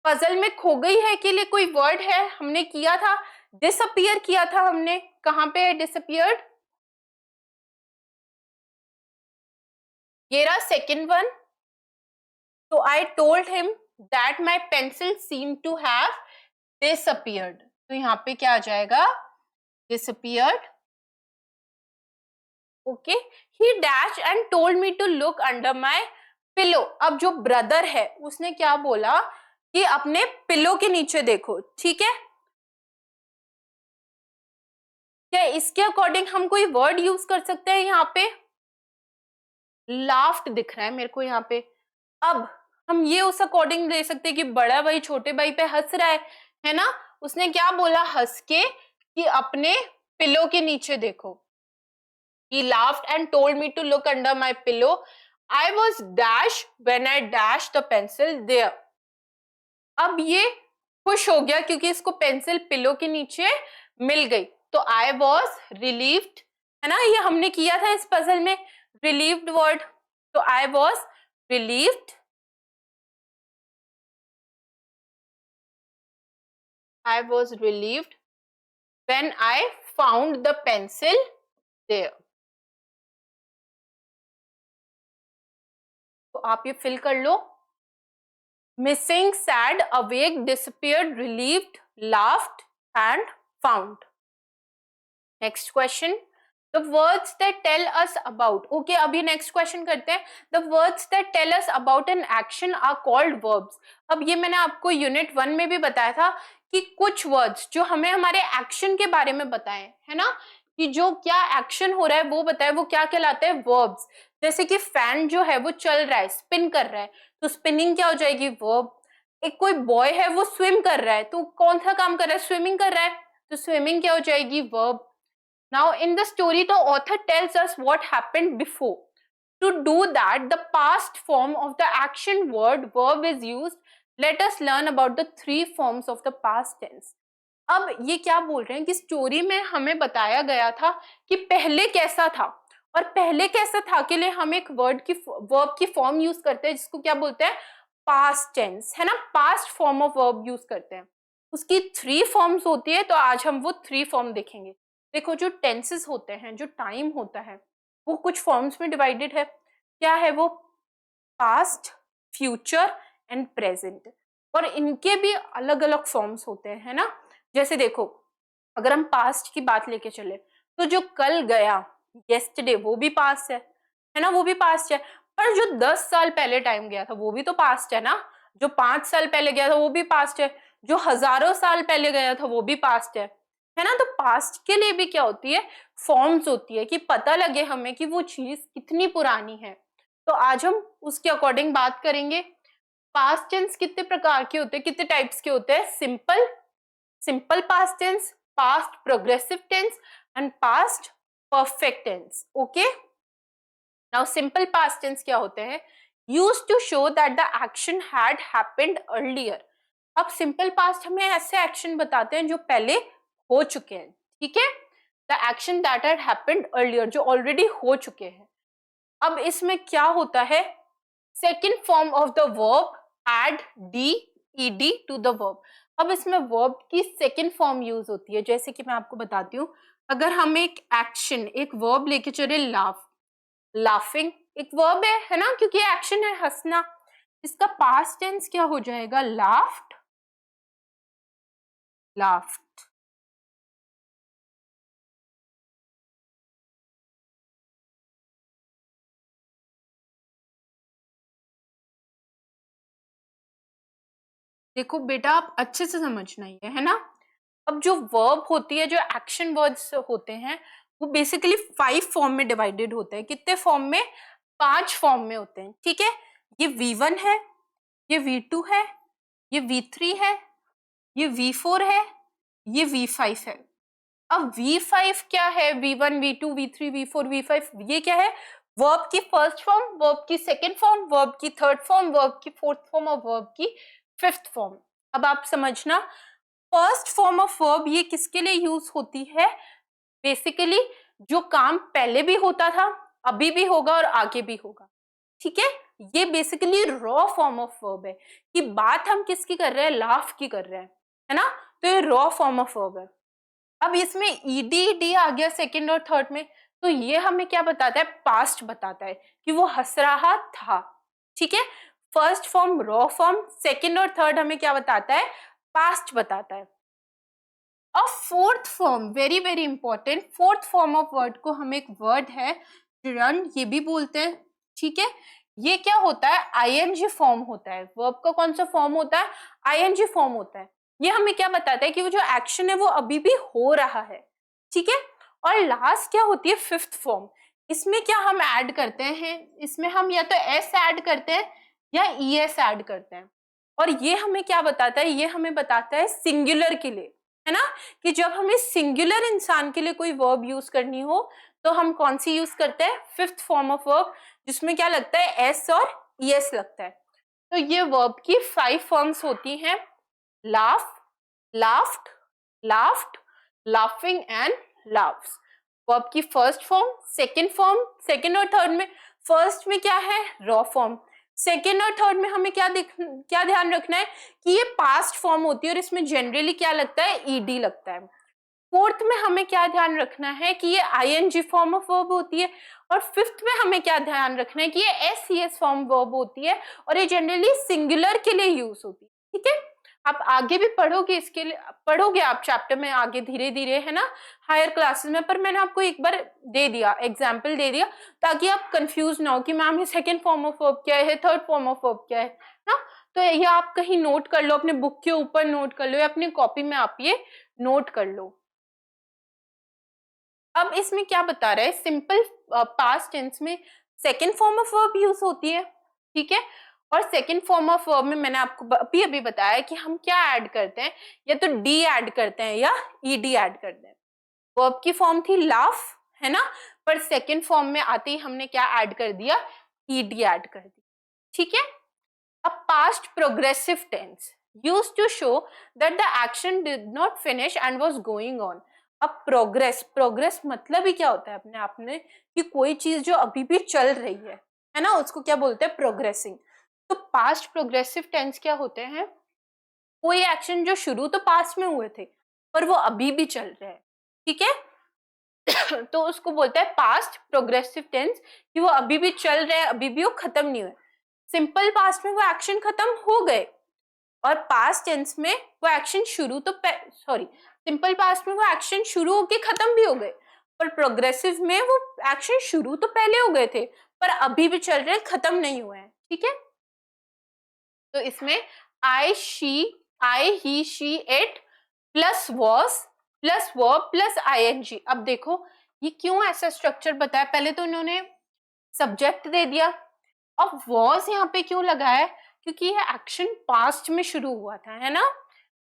पजल में खो गई है के लिए कोई वर्ड है, हमने किया था डिसअपियर किया था हमने, कहां पे है डिसअपियर्ड, ये रहा सेकेंड वन। तो I told him that my pencil seem to have disappeared. तो यहाँ पे क्या आ जाएगा, disappeared. Okay, he dash and told me to look under my pillow. अब जो ब्रदर है उसने क्या बोला कि अपने पिलो के नीचे देखो, ठीक है। क्या इसके अकॉर्डिंग हम कोई वर्ड यूज कर सकते हैं यहाँ पे, लाफ्ट दिख रहा है मेरे को यहाँ पे। अब हम ये उस अकॉर्डिंग ले सकते हैं कि बड़ा भाई छोटे भाई पे हंस रहा है ना। उसने क्या बोला हंस के कि अपने पिलो के नीचे देखो। He laughed and told me to look under my pillow. I was dash when I dashed the pencil there. अब ये खुश हो गया क्योंकि इसको पेंसिल पिलो के नीचे मिल गई। तो I was relieved, है ना, ये हमने किया था इस पजल में relieved वर्ड। तो I was relieved, I was relieved when I found the pencil there. तो आप ये फिल कर लो। Missing, sad, awake, disappeared, relieved, laughed and found. Next question. The words that tell us about. Okay, अभी next question करते हैं. The words that tell us about an action are called verbs. अब ये मैंने आपको unit 1 में भी बताया था कि कुछ वर्ड्स जो हमें हमारे एक्शन के बारे में बताएं, है ना, कि जो क्या एक्शन हो रहा है वो बताए, वो क्या कहलाते हैं, वर्ब्स। जैसे कि फैन जो है वो चल रहा है, स्पिन कर रहा है, तो स्पिनिंग क्या हो जाएगी, वर्ब। एक कोई बॉय है वो स्विम कर रहा है, तो कौन सा काम कर रहा है, स्विमिंग कर रहा है, तो स्विमिंग क्या हो जाएगी, verb. Now in the story the author tells us what happened before. To do that, the past form of the action word verb is used. Let us learn about the 3 forms of the past tense. अब ये क्या बोल रहे हैं कि story में हमें बताया गया था कि पहले कैसा था, और पहले कैसा था के लिए हम एक वर्ड की वर्ब की फॉर्म यूज करते हैं जिसको क्या बोलते हैं, पास्ट टेंस, है ना, past form of verb use करते हैं। उसकी 3 फॉर्म्स होती है, तो आज हम वो 3 फॉर्म देखेंगे। देखो जो टेंसेस होते हैं, जो टाइम होता है, वो कुछ फॉर्म्स में डिवाइडेड है। क्या है वो, पास्ट, फ्यूचर एंड प्रेजेंट, और इनके भी अलग अलग फॉर्म्स होते हैं, है ना। जैसे देखो अगर हम पास्ट की बात लेके चले तो जो कल गया, येस्टरडे, वो भी पास्ट है ना, वो भी पास्ट है। पर जो 10 साल पहले टाइम गया था वो भी तो पास्ट है ना, जो 5 साल पहले गया था वो भी पास्ट है, जो हजारों साल पहले गया था वो भी पास्ट है ना। तो पास्ट के लिए भी क्या होती है, फॉर्म्स होती है कि पता लगे हमें कि वो चीज कितनी पुरानी है। तो आज हम उसके अकॉर्डिंग बात करेंगे। पास्ट टेंस कितने प्रकार के होते हैं, कितने टाइप्स के होते हैं, simple, simple past tense, past progressive tense and past perfect tense. Okay, now simple past tense क्या होते हैं, used to show that the action had happened earlier. अब सिंपल पास्ट हमें ऐसे एक्शन बताते हैं जो पहले हो चुके हैं, ठीक है, the action that had happened earlier, जो ऑलरेडी हो चुके हैं। अब इसमें क्या होता है, second form of the verb add D ED to the verb. अब इसमें वर्ब की सेकेंड फॉर्म यूज होती है। जैसे कि मैं आपको बताती हूँ, अगर हम एक एक्शन, एक वर्ब लेके चले, लाफ, लाफिंग एक वर्ब है ना, क्योंकि एक्शन है हंसना, इसका पास्ट टेंस क्या हो जाएगा, लाफ्ड, लाफ्ड। देखो बेटा आप अच्छे से समझना है ना। अब जो वर्ब होती है, जो एक्शन वर्ड्स होते हैं, वो बेसिकली 5 फॉर्म में डिवाइडेड होते हैं। कितने फॉर्म में, 5 फॉर्म में होते हैं, ठीक है। ये V1 है, ये V2 है, ये V3 है, ये V4 है, ये V5 है। अब V5 क्या है, V1, V2, V3, V4, V5, ये क्या है, वर्ब की फर्स्ट फॉर्म, वर्ब की सेकेंड फॉर्म, वर्ब की थर्ड फॉर्म, वर्ब की फोर्थ फॉर्म और वर्ब की फिफ्थ फॉर्म। अब आप समझना, फर्स्ट फॉर्म ऑफ वर्ब ये किसके लिए यूज होती है, बेसिकली जो काम पहले भी होता था, अभी भी होगा और आगे भी होगा, ठीक है। ये basically raw form of verb है कि बात हम किसकी कर रहे हैं, लाफ की कर रहे हैं, है ना। तो ये रॉ फॉर्म ऑफ वर्ब है। अब इसमें ईडी डी आ गया सेकंड और थर्ड में, तो ये हमें क्या बताता है, पास्ट बताता है कि वो हंस रहा था, ठीक है। First form raw form, second और थर्ड हमें क्या बताता है, पास्ट बताता है। और fourth form, very very important, fourth form of word को हम एक वर्ड है रन, ये भी बोलते हैं, ठीक है। ये क्या होता है, आईएनजी फॉर्म होता है। वर्ब का कौन सा फॉर्म होता है, आईएनजी फॉर्म होता है। ये हमें क्या बताता है कि वो जो एक्शन है वो अभी भी हो रहा है, ठीक है। और लास्ट क्या होती है, फिफ्थ फॉर्म। इसमें क्या हम ऐड करते हैं, इसमें हम या तो एस ऐड करते हैं या ई एस ऐड करते हैं। और ये हमें क्या बताता है, ये हमें बताता है सिंगुलर के लिए, है ना, कि जब हमें सिंगुलर इंसान के लिए कोई वर्ब यूज करनी हो तो हम कौन सी यूज करते हैं, फिफ्थ फॉर्म ऑफ वर्ब, जिसमें क्या लगता है, एस और ईएस लगता है। तो ये वर्ब की 5 फॉर्म्स होती हैं, laugh, laughed, laughed, laughing and laughs. Verb की first form, second form, second और थर्ड में, फर्स्ट में क्या है, रॉ फॉर्म, सेकेंड और थर्ड में हमें क्या ध्यान रखना है कि ये पास्ट फॉर्म होती है और इसमें जनरली क्या लगता है, ईडी लगता है। फोर्थ में हमें क्या ध्यान रखना है कि ये आईएनजी फॉर्म ऑफ वर्ब होती है, और फिफ्थ में हमें क्या ध्यान रखना है कि ये एससीएस फॉर्म वर्ब होती है और ये जनरली सिंगुलर के लिए यूज होती है। ठीक है, आप आगे भी पढ़ोगे, इसके लिए पढ़ोगे आप चैप्टर में आगे धीरे धीरे, है ना, हायर क्लासेस में, पर मैंने आपको एक बार दे दिया, एग्जाम्पल दे दिया, ताकि आप कंफ्यूज ना हो कि मैम ये सेकेंड फॉर्म ऑफ वर्ब क्या है, थर्ड फॉर्म ऑफ वर्ब क्या है ना। तो ये आप कहीं नोट कर लो, अपने बुक के ऊपर नोट कर लो या अपनी कॉपी में आप ये नोट कर लो। अब इसमें क्या बता रहा है, सिंपल पास्ट टेंस में second form of verb use होती है, ठीक है, और सेकेंड फॉर्म ऑफ वर्ब में मैंने आपको अभी अभी बताया कि हम क्या ऐड करते हैं, या तो डी ऐड करते हैं या ईडी ऐड करते हैं। वर्ब की फॉर्म थी लाफ, है ना, पर सेकेंड फॉर्म में आते ही हमने क्या ऐड कर दिया, ईडी ऐड कर दी। ठीक है, अब past progressive tense used to show that the action did not finish and was going on। अब प्रोग्रेस, प्रोग्रेस मतलब ही क्या होता है अपने आप में, कि कोई चीज जो अभी भी चल रही है ना, उसको क्या बोलते हैं, प्रोग्रेसिंग। तो पास्ट प्रोग्रेसिव टेंस क्या होते हैं, कोई एक्शन जो शुरू तो पास्ट में हुए थे पर वो अभी भी चल रहे हैं, ठीक है तो उसको बोलते हैं पास्ट प्रोग्रेसिव टेंस, कि वो अभी भी चल रहे हैं, अभी भी वो खत्म नहीं हुए। सिंपल पास्ट में वो एक्शन खत्म हो गए, और पास्ट टेंस में वो एक्शन शुरू तो सॉरी, सिंपल पास्ट में वो एक्शन शुरू होके खत्म भी हो गए, पर प्रोग्रेसिव में वो एक्शन शुरू तो पहले हो गए थे पर अभी भी चल रहे हैं, खत्म नहीं हुए हैं। ठीक है, तो इसमें I he she it plus was plus verb plus ING. अब देखो ये क्यों ऐसा स्ट्रक्चर बताया, पहले तो इन्होंने सब्जेक्ट दे दिया, अब वॉज यहाँ पे क्यों लगा है, क्योंकि ये एक्शन पास्ट में शुरू हुआ था, है ना,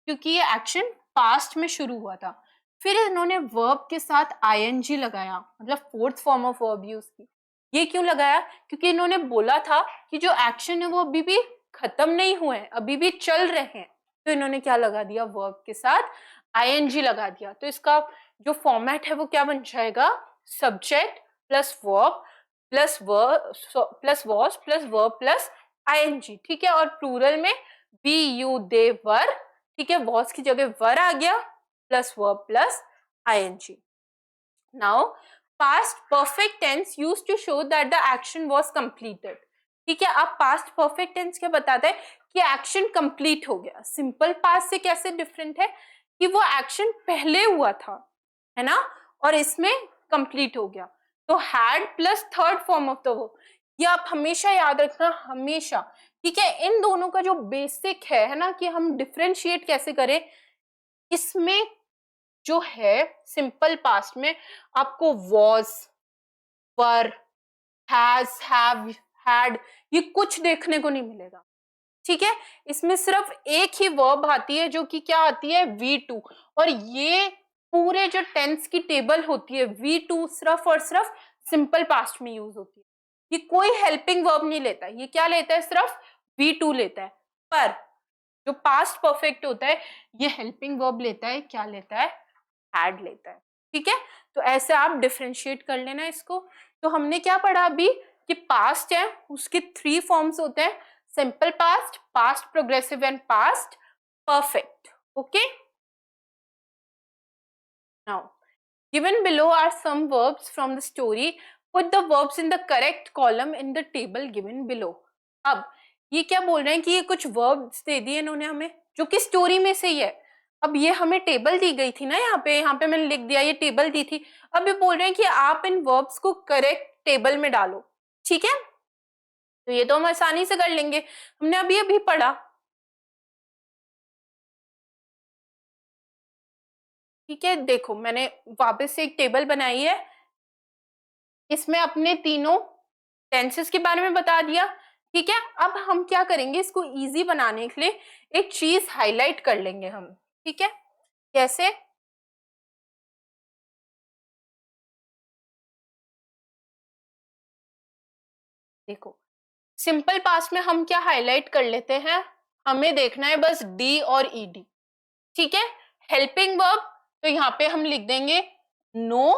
क्योंकि ये एक्शन पास्ट में शुरू हुआ था। फिर इन्होंने वर्ब के साथ आईएनजी लगाया, मतलब fourth form of verb use की। ये क्यों लगाया, क्योंकि इन्होंने बोला था कि जो एक्शन है वो अभी भी खत्म नहीं हुए हैं, अभी भी चल रहे हैं, तो इन्होंने क्या लगा दिया, वर्ब के साथ आईएनजी लगा दिया। तो इसका जो फॉर्मेट है वो क्या बन जाएगा, subject plus verb plus was plus verb plus ING. ठीक है, और प्लूरल में वी यू दे वर, ठीक है, वॉज की जगह वर आ गया plus verb plus ING. Now past perfect tense used to show that the action was completed. ठीक है, अब पास्ट परफेक्ट टेंस क्या बताता है कि एक्शन कंप्लीट हो गया। सिंपल पास्ट से कैसे डिफरेंट है, कि वो एक्शन पहले हुआ था, है ना, और इसमें कंप्लीट हो गया। तो had plus third form of the verb, ये आप हमेशा याद रखना, हमेशा। ठीक है, इन दोनों का जो बेसिक है ना, कि हम डिफरेंशिएट कैसे करें, इसमें जो है सिंपल पास्ट में आपको was, were, has, have, had, ये कुछ देखने को नहीं मिलेगा। ठीक है, इसमें सिर्फ एक ही वर्ब आती है जो कि क्या आती है, V2, और ये पूरे जो टेंस की टेबल होती है V2 सिर्फ और सिर्फ सिंपल पास्ट में यूज होती है। ये कोई हेल्पिंग वर्ब नहीं लेता, ये क्या लेता है, सिर्फ V2 लेता है। पर जो पास्ट परफेक्ट होता है ये हेल्पिंग वर्ब लेता है, क्या लेता है, हैड लेता है। ठीक है, तो ऐसे आप डिफरेंशिएट कर लेना इसको। तो हमने क्या पढ़ा अभी, कि पास्ट है उसके 3 फॉर्म्स होते हैं, simple past, past progressive and past perfect. Okay, now given below are some verbs from the story, put the verbs in the correct column in the table given below। अब ये क्या बोल रहे हैं कि ये कुछ verbs दे दिए इन्होंने हमें जो कि स्टोरी में से ही है। अब ये हमें टेबल दी गई थी ना, यहाँ पे मैंने लिख दिया, ये टेबल दी थी। अब ये बोल रहे हैं कि आप इन verbs को करेक्ट टेबल में डालो। ठीक है, तो ये तो हम आसानी से कर लेंगे, हमने अभी अभी पढ़ा। ठीक है, देखो मैंने वापस से एक टेबल बनाई है, इसमें अपने तीनों टेंसेस के बारे में बता दिया, ठीक है, अब हम क्या करेंगे, इसको इजी बनाने के लिए एक चीज हाईलाइट कर लेंगे हम। ठीक है, कैसे? देखो, सिंपल पास्ट में हम क्या हाईलाइट कर लेते हैं, हमें देखना है बस डी और ईडी। ठीक है, हेल्पिंग वर्ब तो यहाँ पे हम लिख देंगे नो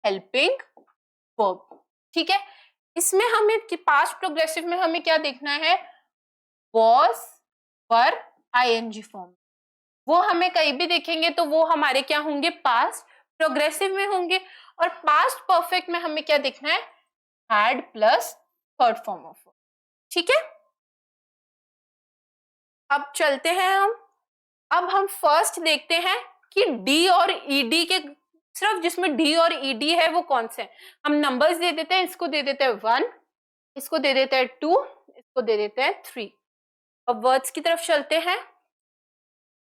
हेल्पिंग वर्ब। ठीक है, इसमें हमें पास्ट प्रोग्रेसिव में हमें क्या देखना है, वॉज, वर, आईएनजी फॉर्म। वो हमें कहीं भी देखेंगे तो वो हमारे क्या होंगे, पास्ट प्रोग्रेसिव में होंगे। और पास्ट परफेक्ट में हमें क्या देखना है, had plus third form of. ठीक है, अब चलते हैं हम। अब हम फर्स्ट देखते हैं कि डी और ईडी के, सिर्फ जिसमें डी और ईडी है वो कौन से हैं। हम नंबर्स दे देते हैं, इसको दे देते हैं 1, इसको दे देते हैं 2, इसको दे देते हैं 3। अब वर्ड्स की तरफ चलते हैं।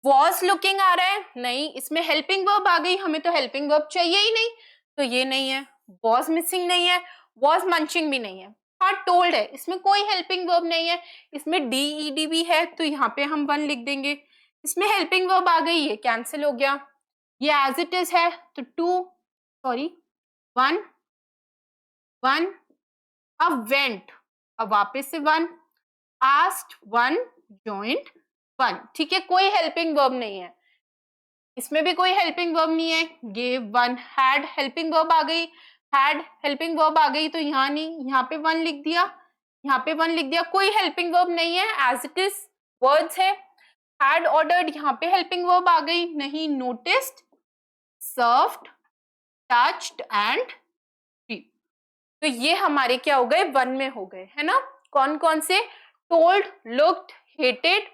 वॉज लुकिंग आ रहा है, नहीं, इसमें हेल्पिंग वर्ब आ गई, हमें तो हेल्पिंग वर्ब चाहिए ही नहीं, तो ये नहीं है। वॉज मिसिंग नहीं है, वॉज मंचिंग भी नहीं है। हाँ, टोल्ड है, इसमें कोई हेल्पिंग वर्ब नहीं है, इसमें डी ईडी भी है, तो यहाँ पे हम 1 लिख देंगे। इसमें हेल्पिंग वर्ब आ गई, ये कैंसिल हो गया। ये एज इट इज है, तो 1 1। अब वेंट, अब वापस से 1, आस्क्ड 1, जॉइंट 1। ठीक है, कोई हेल्पिंग वर्ब नहीं है, इसमें भी कोई हेल्पिंग वर्ब नहीं है। गिव 1, हैड हेल्पिंग वर्ब आ गई, हैड हेल्पिंग वर्ब आ गई, तो यहाँ नहीं, यहाँ पे 1 लिख दिया, यहाँ पे 1 लिख दिया, कोई हेल्पिंग वर्ब नहीं है, एज इट इज वर्ड्स है। हैड ऑर्डर्ड, यहाँ पे हेल्पिंग वर्ब आ गई, नहीं। Noticed, served, touched and free, तो ये हमारे क्या हो गए, 1 में हो गए, है ना। कौन कौन से, told, looked, hated,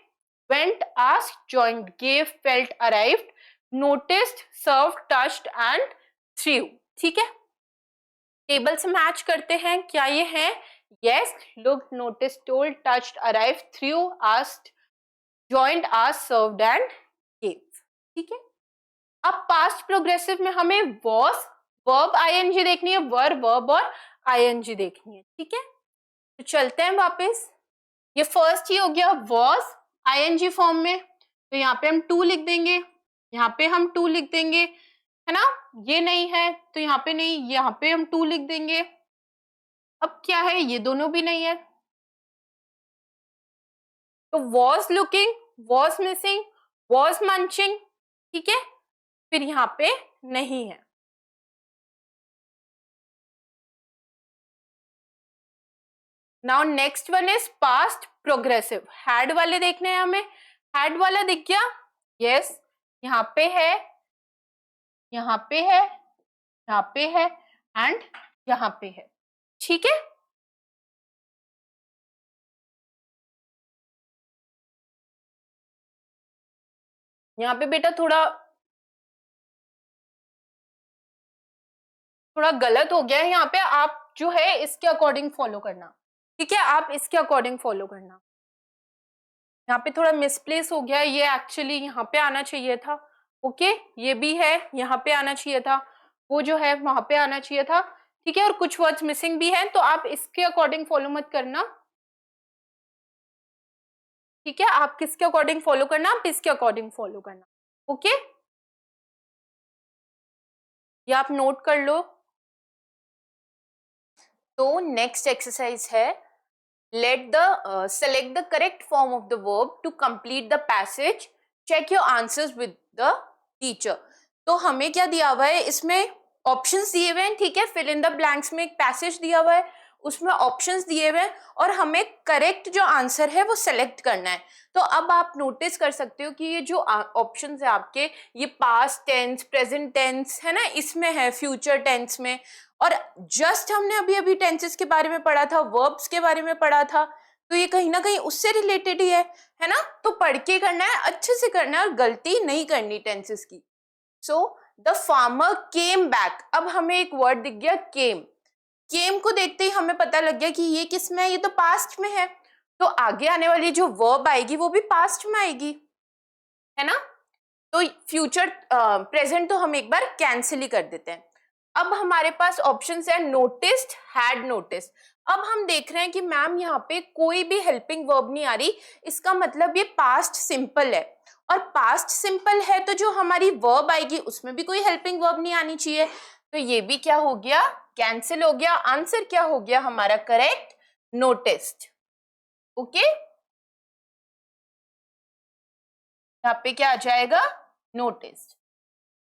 went, asked, joined, gave, felt, arrived, noticed, served, touched and through. ठीक है, टेबल से मैच करते हैं, क्या ये है, yes, looked, noticed, told, touched, arrived, through, asked, joined, asked, served and gave. ठीक है, अब पास्ट प्रोग्रेसिव में हमें वॉज, वर्ब, आईएनजी देखनी है, वर्ब और आईएनजी देखनी है। ठीक है, तो चलते हैं वापस। ये फर्स्ट ही हो गया, वॉज आईएनजी फॉर्म में, तो यहाँ पे हम 2 लिख देंगे, यहाँ पे हम 2 लिख देंगे, है ना। ये नहीं है तो यहाँ पे नहीं, यहाँ पे हम 2 लिख देंगे। अब क्या है, ये दोनों भी नहीं है, तो was looking, was missing, was munching. ठीक है, फिर यहाँ पे नहीं है। Now next one is past progressive. Had वाले देखने हैं हमें, हैड वाला दिख गया, यस, यहाँ पे है, यहाँ पे है, यहाँ पे है एंड यहाँ पे है। ठीक है, यहाँ पे बेटा थोड़ा थोड़ा गलत हो गया है, यहाँ पे आप जो है इसके अकॉर्डिंग फॉलो करना। ठीक है, आप इसके अकॉर्डिंग फॉलो करना, यहाँ पे थोड़ा मिसप्लेस हो गया है, ये एक्चुअली यहाँ पे आना चाहिए था। ओके, ये भी है, यहाँ पे आना चाहिए था, वो जो है वहां पे आना चाहिए था। ठीक है, और कुछ वर्ड्स मिसिंग भी हैं, तो आप इसके अकॉर्डिंग फॉलो मत करना। ठीक है, आप किसके अकॉर्डिंग फॉलो करना, आप इसके अकॉर्डिंग फॉलो करना। ओके, ये आप नोट कर लो। तो नेक्स्ट एक्सरसाइज है, let the select the correct form of the verb to complete the passage, check your answers with the teacher। तो हमें क्या दिया हुआ है, इसमें ऑप्शंस दिए हुए हैं। ठीक है, फिल इन द ब्लैंक्स में एक पैसेज दिया हुआ है, उसमें ऑप्शंस दिए हुए हैं और हमें करेक्ट जो आंसर है वो सेलेक्ट करना है। तो अब आप नोटिस कर सकते हो कि ये जो ऑप्शंस है आपके, ये पास्ट टेंस, प्रेजेंट टेंस है ना, इसमें है, फ्यूचर टेंस में, और जस्ट हमने अभी अभी टेंसेस के बारे में पढ़ा था, वर्ब्स के बारे में पढ़ा था, तो ये कहीं ना कहीं उससे रिलेटेड ही है ना। तो पढ़ के करना है, अच्छे से करना है और गलती नहीं करनी टेंसेस की। So the farmer came back, अब हमें एक वर्ड दिख गया केम, केम को देखते ही हमें पता लग गया कि ये किस में है, ये तो पास्ट में है, तो आगे आने वाली जो वर्ब आएगी वो भी पास्ट में आएगी, है ना। तो फ्यूचर प्रेजेंट तो हम एक बार कैंसिल ही कर देते हैं। अब हमारे पास ऑप्शन है नोटिस्ड, हैड नोटिस्ड। अब हम देख रहे हैं कि मैम यहाँ पे कोई भी हेल्पिंग वर्ब नहीं आ रही, इसका मतलब ये पास्ट सिंपल है, और पास्ट सिंपल है तो जो हमारी वर्ब आएगी उसमें भी कोई हेल्पिंग वर्ब नहीं आनी चाहिए, तो ये भी क्या हो गया, कैंसिल हो गया। आंसर क्या हो गया हमारा करेक्ट, नोटिस्ड। ओके, यहाँ पे क्या आ जाएगा, noticed.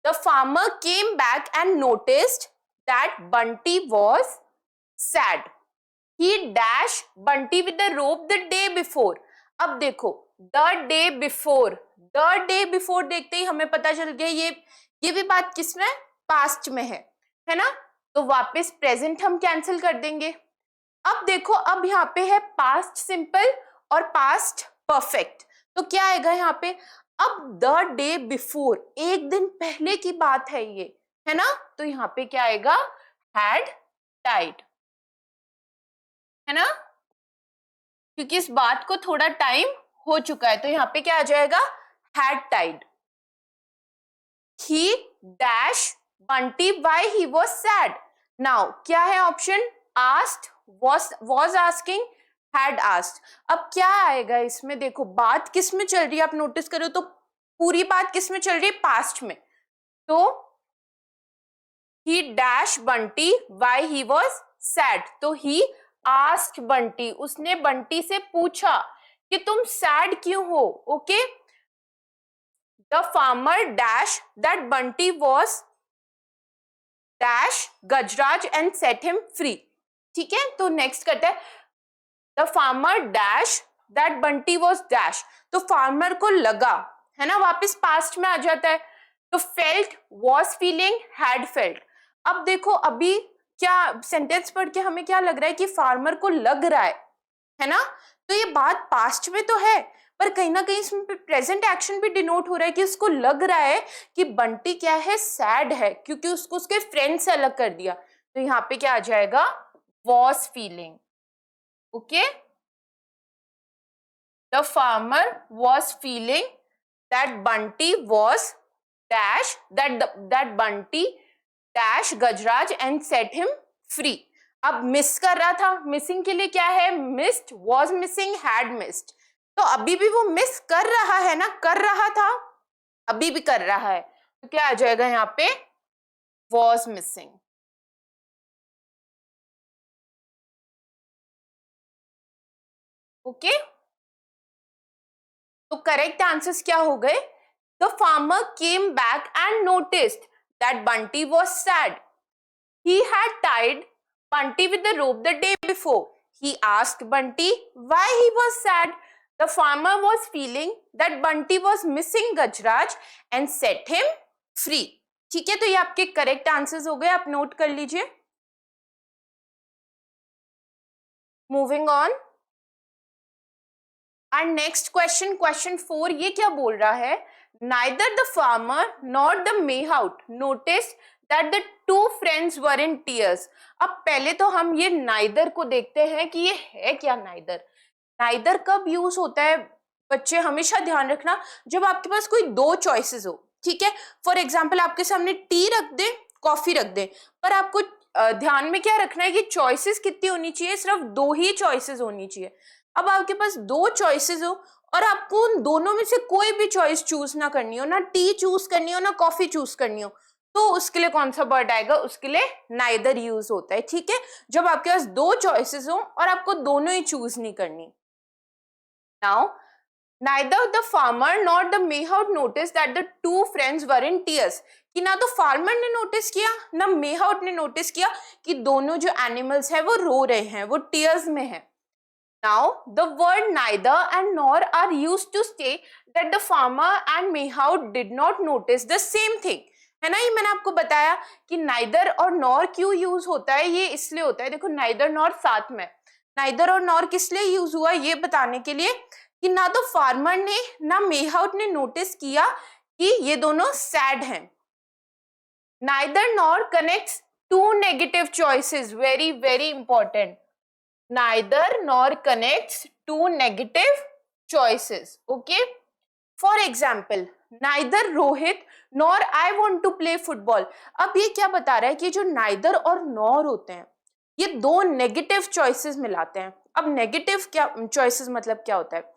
The farmer came back and noticed that Bunty was sad, he dash Bunty with the rope the day before. अब देखो the day before, the day before देखते ही हमें पता चल गया ये भी बात किसमें, पास्ट में है ना, तो वापस प्रेजेंट हम कैंसिल कर देंगे। अब देखो अब यहाँ पे है पास्ट सिंपल और पास्ट परफेक्ट, तो क्या आएगा यहाँ पे, अब द डे बिफोर, एक दिन पहले की बात है ये, है ना, तो यहाँ पे क्या आएगा, हैड टाइड, है ना, क्योंकि इस बात को थोड़ा टाइम हो चुका है, तो यहाँ पे क्या आ जाएगा, had tied. He dash Bunty why he was sad. Now क्या है option, asked, was asking, had asked। अब क्या आएगा इसमें, देखो बात किस में चल रही है, आप नोटिस करो तो पूरी बात किस में चल रही है, पास्ट में, तो he dash Bunty why he was sad, तो he asked बंटी, उसने बंटी से पूछा कि तुम सैड क्यों हो। Okay, the farmer dash that Bunty was dash Gajraj and set him free. ठीक है, तो नेक्स्ट करते हैं, the farmer dash that Bunty was dash, तो फार्मर को लगा, है ना, वापस पास्ट में आ जाता है, तो felt, was feeling, had felt. अब देखो अभी क्या सेंटेंस पढ़ के हमें क्या लग रहा है कि फार्मर को लग रहा है ना, तो ये बात पास्ट में तो है, पर कहीं ना कहीं इसमें प्रेजेंट एक्शन भी डिनोट हो रहा है कि उसको लग रहा है कि बंटी क्या है, सैड है, क्योंकि उसको उसके फ्रेंड से अलग कर दिया, तो यहाँ पे क्या आ जाएगा, was feeling. Okay, the farmer was feeling that Bunty was dash that Bunty dash Gajraj and set him free। अब मिस कर रहा था, मिसिंग के लिए क्या है, missed, was missing, had missed, तो अभी भी वो मिस कर रहा है ना, कर रहा था, अभी भी कर रहा है, तो क्या आ जाएगा यहाँ पे, was missing। ओके, तो करेक्ट आंसर्स क्या हो गए, the farmer came back and noticed that Bunty was sad, he had tied Bunty with the rope the day before, he asked Bunty why he was sad, the farmer was feeling that Bunty was missing Gajraj and set him free। ठीक है, तो ये आपके correct answers हो गए, आप note कर लीजिए। मूविंग ऑन, और नेक्स्ट क्वेश्चन, क्वेश्चन 4, ये क्या बोल रहा है, neither the farmer nor the mahout noticed that the two friends were in tears। अब पहले तो हम ये neither को देखते हैं कि ये है क्या neither। neither कब यूज होता है बच्चे, हमेशा ध्यान रखना, जब आपके पास कोई दो चॉइसेस हो, ठीक है, फॉर एग्जाम्पल आपके सामने टी रख दे, कॉफी रख दे, पर आपको ध्यान में क्या रखना है कि चॉइसेस कितनी होनी चाहिए, सिर्फ दो ही चॉइसेस होनी चाहिए। अब आपके पास दो चॉइसेस हो और आपको उन दोनों में से कोई भी चॉइस चूज ना करनी हो, ना टी चूज करनी हो ना कॉफी चूज करनी हो, तो उसके लिए कौन सा वर्ड आएगा, उसके लिए नाइदर यूज होता है। ठीक है, जब आपके पास दो चॉइसेस हो और आपको दोनों ही चूज नहीं करनी। Now neither the farmer nor the mahout noticed that the two friends were in tears, कि ना तो फार्मर ने नोटिस किया ना मेहाउट ने नोटिस किया कि दोनों जो एनिमल्स हैं वो रो रहे हैं, वो टीयर्स में हैं। Now, the word neither and nor are used to say that the farmer and mahout did not notice the same thing। है ना, ये मैंने आपको बताया कि neither और nor क्यों यूज होता है, ये इसलिए होता है, देखो neither nor साथ में, neither और nor किस लिए यूज हुआ, ये बताने के लिए कि ना तो फार्मर ने ना मेहाउट ने नोटिस किया कि ये दोनों सैड हैं। neither nor connects two negative choices, very very important, neither nor connects two negative choices। okay, for example, neither Rohit nor I want to play football। अब ये क्या बता रहा है कि जो neither और nor होते हैं ये दो नेगेटिव चॉइसेस मिलाते हैं। अब नेगेटिव क्या चॉइसेस मतलब क्या होता है,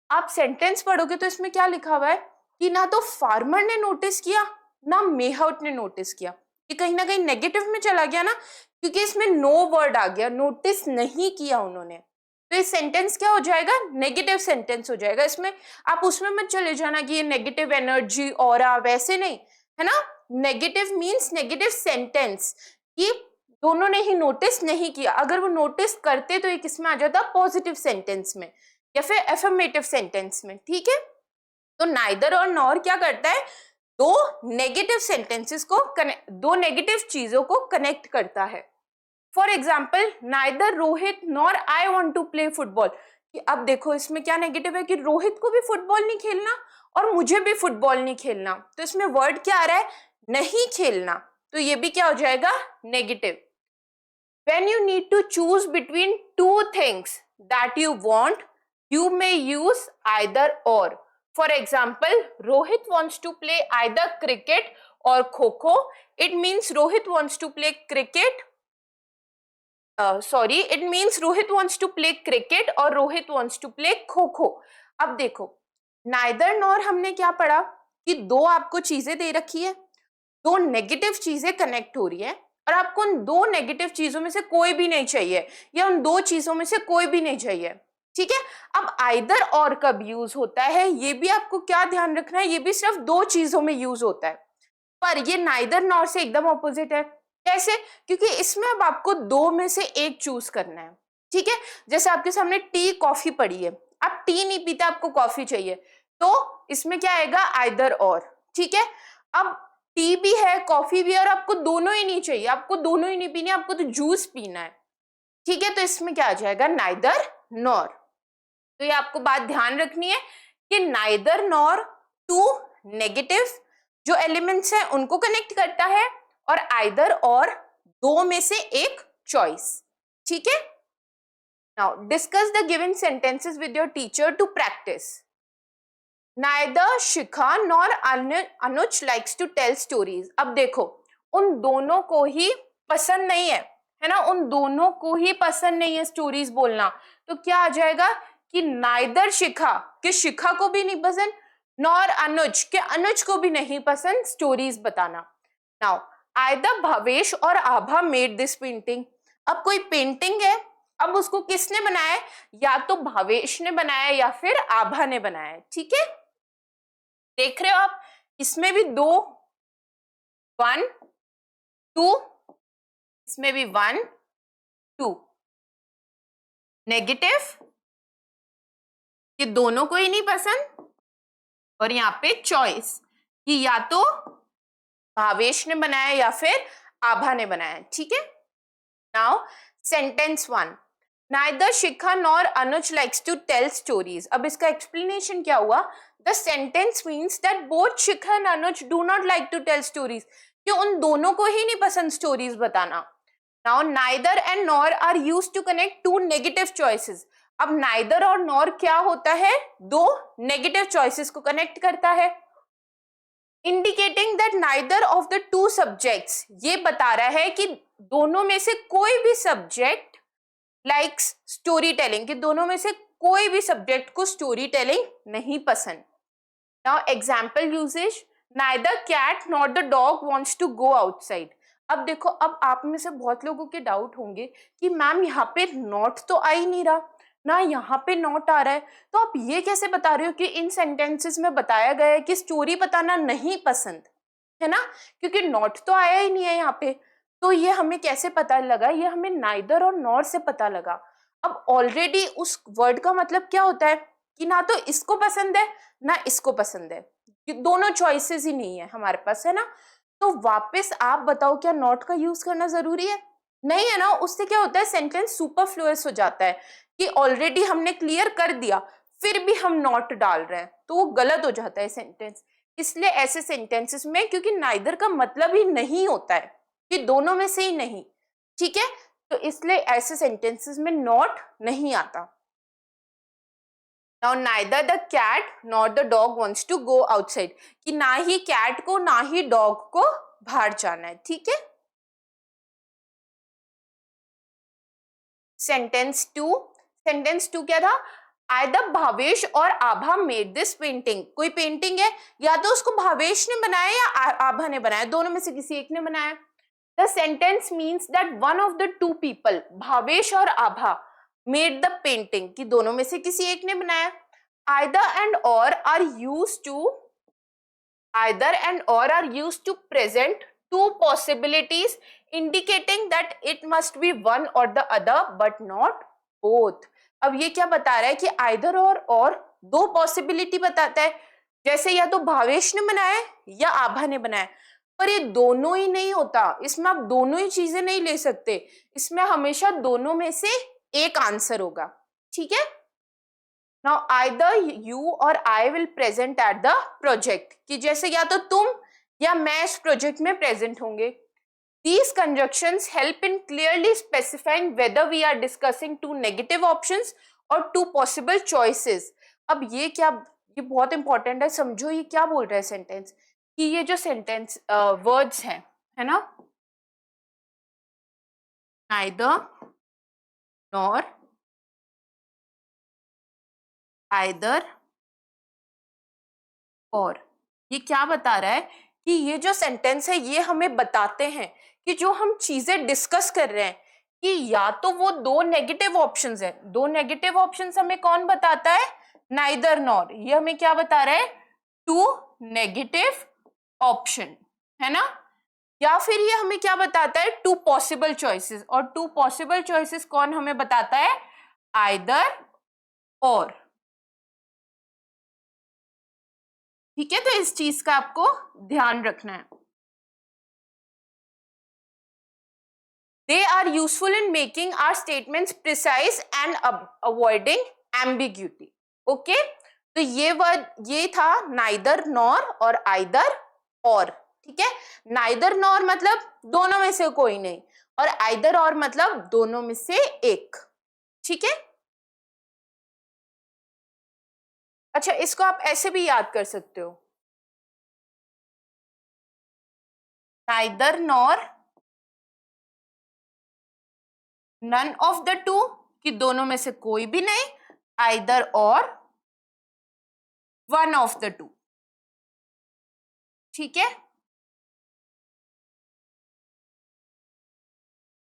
आप सेंटेंस पढ़ोगे तो इसमें क्या लिखा हुआ है कि ना तो फार्मर ने नोटिस किया ना मेहआउट ने नोटिस किया, ये कहीं ना कहीं नेगेटिव में चला गया ना, क्योंकि इसमें नो वर्ड आ गया, नोटिस नहीं किया उन्होंने, तो ये सेंटेंस क्या हो जाएगा, नेगेटिव सेंटेंस हो जाएगा। इसमें आप उसमें मत चले जाना कि ये नेगेटिव एनर्जी ऑरा, वैसे नहीं है ना। नेगेटिव मींस नेगेटिव सेंटेंस, कि दोनों ने ही नोटिस नहीं किया। अगर वो नोटिस करते तो ये किसमें आ जाता, पॉजिटिव सेंटेंस में या फिर एफर्मेटिव सेंटेंस में, ठीक है। तो नाइदर और नॉर क्या करता है, दो नेगेटिव सेंटेंसेस को दो नेगेटिव चीजों को कनेक्ट करता है। For example, neither Rohit nor I want to play football, कि अब देखो इसमें क्या नेगेटिव है कि रोहित को भी फुटबॉल नहीं खेलना और मुझे भी फुटबॉल नहीं खेलना, तो इसमें वर्ड क्या आ रहा है, नहीं खेलना, तो ये भी क्या हो जाएगा, negative. When you need to choose between two things that you want, you may use either or. For example, Rohit wants to play either cricket or kho-kho. It means Rohit wants to play cricket. It means Rohit wants to play cricket or Rohit wants to play kho-kho. अब देखो, neither nor हमने क्या पढ़ा कि दो आपको चीजें दे रखी है, दो नेगेटिव चीजें कनेक्ट हो रही है और आपको उन दो नेगेटिव चीजों में से कोई भी नहीं चाहिए या उन दो चीजों में से कोई भी नहीं चाहिए, ठीक है। अब आइदर और कब यूज होता है, ये भी आपको क्या ध्यान रखना है, ये भी सिर्फ दो चीजों में यूज होता है, पर ये नाइदर नॉर से एकदम ऑपोजिट है। कैसे, क्योंकि इसमें अब आपको दो में से एक चूज करना है, ठीक है। जैसे आपके सामने टी कॉफी पड़ी है, आप टी नहीं पीते, आपको कॉफी चाहिए, तो इसमें क्या आएगा, आइदर और, ठीक है। अब टी भी है कॉफी भी है और आपको दोनों ही नहीं चाहिए, आपको दोनों ही नहीं पीनी, आपको तो जूस पीना है, ठीक है, तो इसमें क्या आ जाएगा, नाइदर नॉर। तो ये आपको बात ध्यान रखनी है कि नाइदर नॉर टू नेगेटिव जो एलिमेंट्स हैं उनको कनेक्ट करता है और आइदर और दो में से एक चॉइस, ठीक है। Now discuss the given sentences with your teacher to practise. Neither Shikha nor Anuj likes to tell stories. अब देखो, उन दोनों को ही पसंद नहीं है ना, उन दोनों को ही पसंद नहीं है स्टोरीज बोलना, तो क्या आ जाएगा कि नाइदर शिखा, कि शिखा को भी नहीं पसंद, नॉर अनुज, के अनुज को भी नहीं पसंद स्टोरीज बताना। नाउ आइदर भवेश और आभा मेड दिस पेंटिंग। अब कोई पेंटिंग है, अब उसको किसने बनाया है, या तो भावेश ने बनाया या फिर आभा ने बनाया, ठीक है। देख रहे हो आप, इसमें भी दो, 1 2, इसमें भी 1 2, नेगेटिव, ये दोनों को ही नहीं पसंद, और यहाँ पे चॉइस कि या तो भावेश ने बनाया या फिर आभा ने बनाया, ठीक है। Now sentence 1, Neither Shikha nor Anuj likes to tell stories. अब इसका एक्सप्लेनेशन क्या हुआ, The sentence means that both Shikha and Anuj do not like to tell stories. कि उन दोनों को ही नहीं पसंद स्टोरीज बताना। Now neither and nor are used to connect two negative choices. अब neither और nor क्या होता है, दो नेगेटिव चॉइसेस को कनेक्ट करता है। Indicating that neither of the two subjects, ये बता रहा है कि दोनों में से कोई भी सब्जेक्ट लाइक्स स्टोरी टेलिंग, कि दोनों में से कोई भी सब्जेक्ट को स्टोरी टेलिंग नहीं पसंद। Now example usage, neither cat not the dog wants to go outside. अब देखो, अब आप में से बहुत लोगों के डाउट होंगे कि मैम यहाँ पे नॉट तो आ ही नहीं रहा ना, यहाँ पे नॉट आ रहा है, तो आप ये कैसे बता रहे हो कि इन सेंटेंसेस में बताया गया है कि स्टोरी बताना नहीं पसंद है ना, क्योंकि नॉट तो आया ही नहीं है यहाँ पे। तो ये हमें कैसे पता लगा, ये हमें नाइदर और नॉर से पता लगा। अब ऑलरेडी उस वर्ड का मतलब क्या होता है कि ना तो इसको पसंद है ना इसको पसंद है, कि दोनों चॉइसेस ही नहीं है हमारे पास, है ना। तो वापस आप बताओ, क्या नॉट का यूज करना जरूरी है, नहीं है ना। उससे क्या होता है, सेंटेंस सुपरफ्लुअस हो जाता है कि ऑलरेडी हमने क्लियर कर दिया फिर भी हम नॉट डाल रहे हैं, तो वो गलत हो जाता है सेंटेंस। इसलिए ऐसे सेंटेंसेस में, क्योंकि नाइदर का मतलब ही नहीं होता है कि दोनों में से ही नहीं, ठीक है, तो इसलिए ऐसे सेंटेंसेस में नॉट नहीं आता। Now neither the cat not the dog wants to go outside, कि ना ही कैट को ना ही डॉग को बाहर जाना है, ठीक है। सेंटेंस टू क्या था? आइदर भावेश और आभा मेड दिस पेंटिंग। कोई पेंटिंग है, या तो उसको भावेश ने बनाया या आभा ने बनाया, दोनों में से किसी एक ने बनाया। The sentence means that one of the two people, Bhavesh और आभा, मेड द पेंटिंग, कि दोनों में से किसी एक ने बनाया। Either and or are used to present two possibilities indicating that it must be one or the other but not both। अब ये क्या बता रहा है कि आइदर और दो पॉसिबिलिटी बताता है, जैसे या तो भावेश ने बनाया या आभा ने बनाया, पर ये दोनों ही नहीं होता, इसमें आप दोनों ही चीजें नहीं ले सकते, इसमें हमेशा दोनों में से एक आंसर होगा। ठीक है, नाउ आइदर यू और I will present at the project, कि जैसे या तो तुम या मैं इस प्रोजेक्ट में प्रेजेंट होंगे। These conjunctions help in clearly specifying whether we are discussing two negative options or two possible choices। अब ये बहुत इंपॉर्टेंट है, समझो ये क्या बोल रहा है सेंटेंस, कि ये जो सेंटेंस वर्ड्स हैं, है ना, neither nor, either और, ये क्या बता रहा है कि ये जो सेंटेंस है ये हमें बताते हैं कि जो हम चीजें डिस्कस कर रहे हैं, कि या तो वो दो नेगेटिव ऑप्शंस है, दो नेगेटिव ऑप्शंस हमें कौन बताता है? Neither nor. ये हमें क्या बता रहा है? टू नेगेटिव ऑप्शन, है ना। या फिर ये हमें क्या बताता है? टू पॉसिबल चॉइसेस, और टू पॉसिबल चॉइसेस कौन हमें बताता है? आइदर और। ठीक है, तो इस चीज का आपको ध्यान रखना है। They are useful in making our statements precise and avoiding ambiguity। Okay, तो ये था neither nor और either और। ठीक है, neither nor मतलब दोनों में से कोई नहीं, और either और मतलब दोनों में से एक। ठीक है, अच्छा, इसको आप ऐसे भी याद कर सकते हो, neither nor, none of the two, कि दोनों में से कोई भी नहीं, either और, one of the two। ठीक है,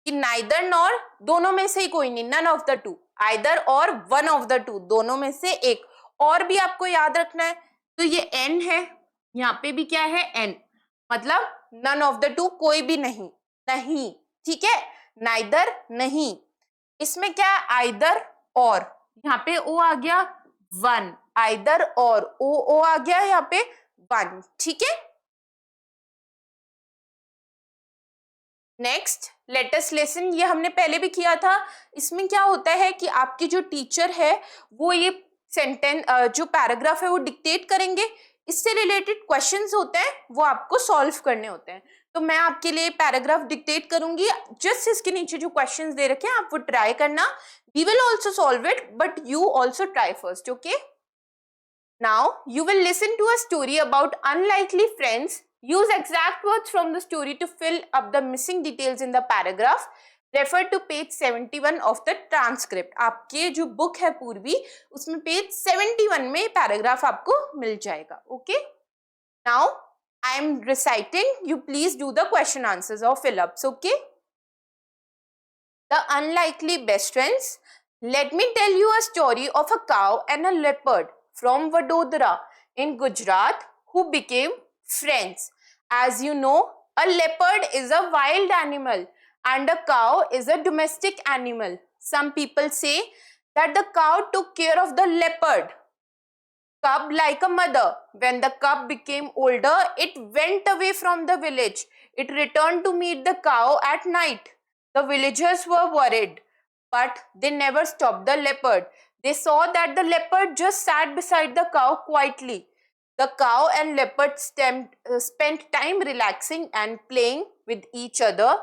कि neither nor दोनों में से ही कोई नहीं, none of the two, either और one of the two, दोनों में से एक। और भी आपको याद रखना है, तो ये n है, यहाँ पे भी क्या है? n, मतलब none of the two, कोई भी नहीं, नहीं। ठीक है, neither नहीं, इसमें क्या है? either और, यहाँ पे o आ गया one, either और o आ गया यहाँ पे one। ठीक है, नेक्स्ट लेटेस्ट लेसन, ये हमने पहले भी किया था। इसमें क्या होता है कि आपकी जो टीचर है वो ये सेंटेंस जो पैराग्राफ है वो डिक्टेट करेंगे, इससे रिलेटेड क्वेश्चंस होते हैं वो आपको सॉल्व करने होते हैं। तो मैं आपके लिए पैराग्राफ डिक्टेट करूंगी, जस्ट इसके नीचे जो क्वेश्चंस दे रखे हैं आप वो ट्राई करना। We will also solve it, but you also try first. Okay, now you will listen to a story about unlikely friends. Use exact words from the story to fill up the missing details in the paragraph. Refer to page 71 of the transcript। आपके जो book है पूर्वी, उसमें page 71 में paragraph आपको मिल जाएगा। Okay, now I am reciting, you please do the question answers or fill ups। okay, the unlikely best friends। Let me tell you a story of a cow and a leopard from Vadodara in Gujarat who became friends। As you know, a leopard is a wild animal and a cow is a domestic animal। Some people say that the cow took care of the leopard cub like a mother। When the cub became older, it went away from the village। It returned to meet the cow at night। The villagers were worried, but they never stopped the leopard। They saw that the leopard just sat beside the cow quietly। The cow and leopard spent time relaxing and playing with each other।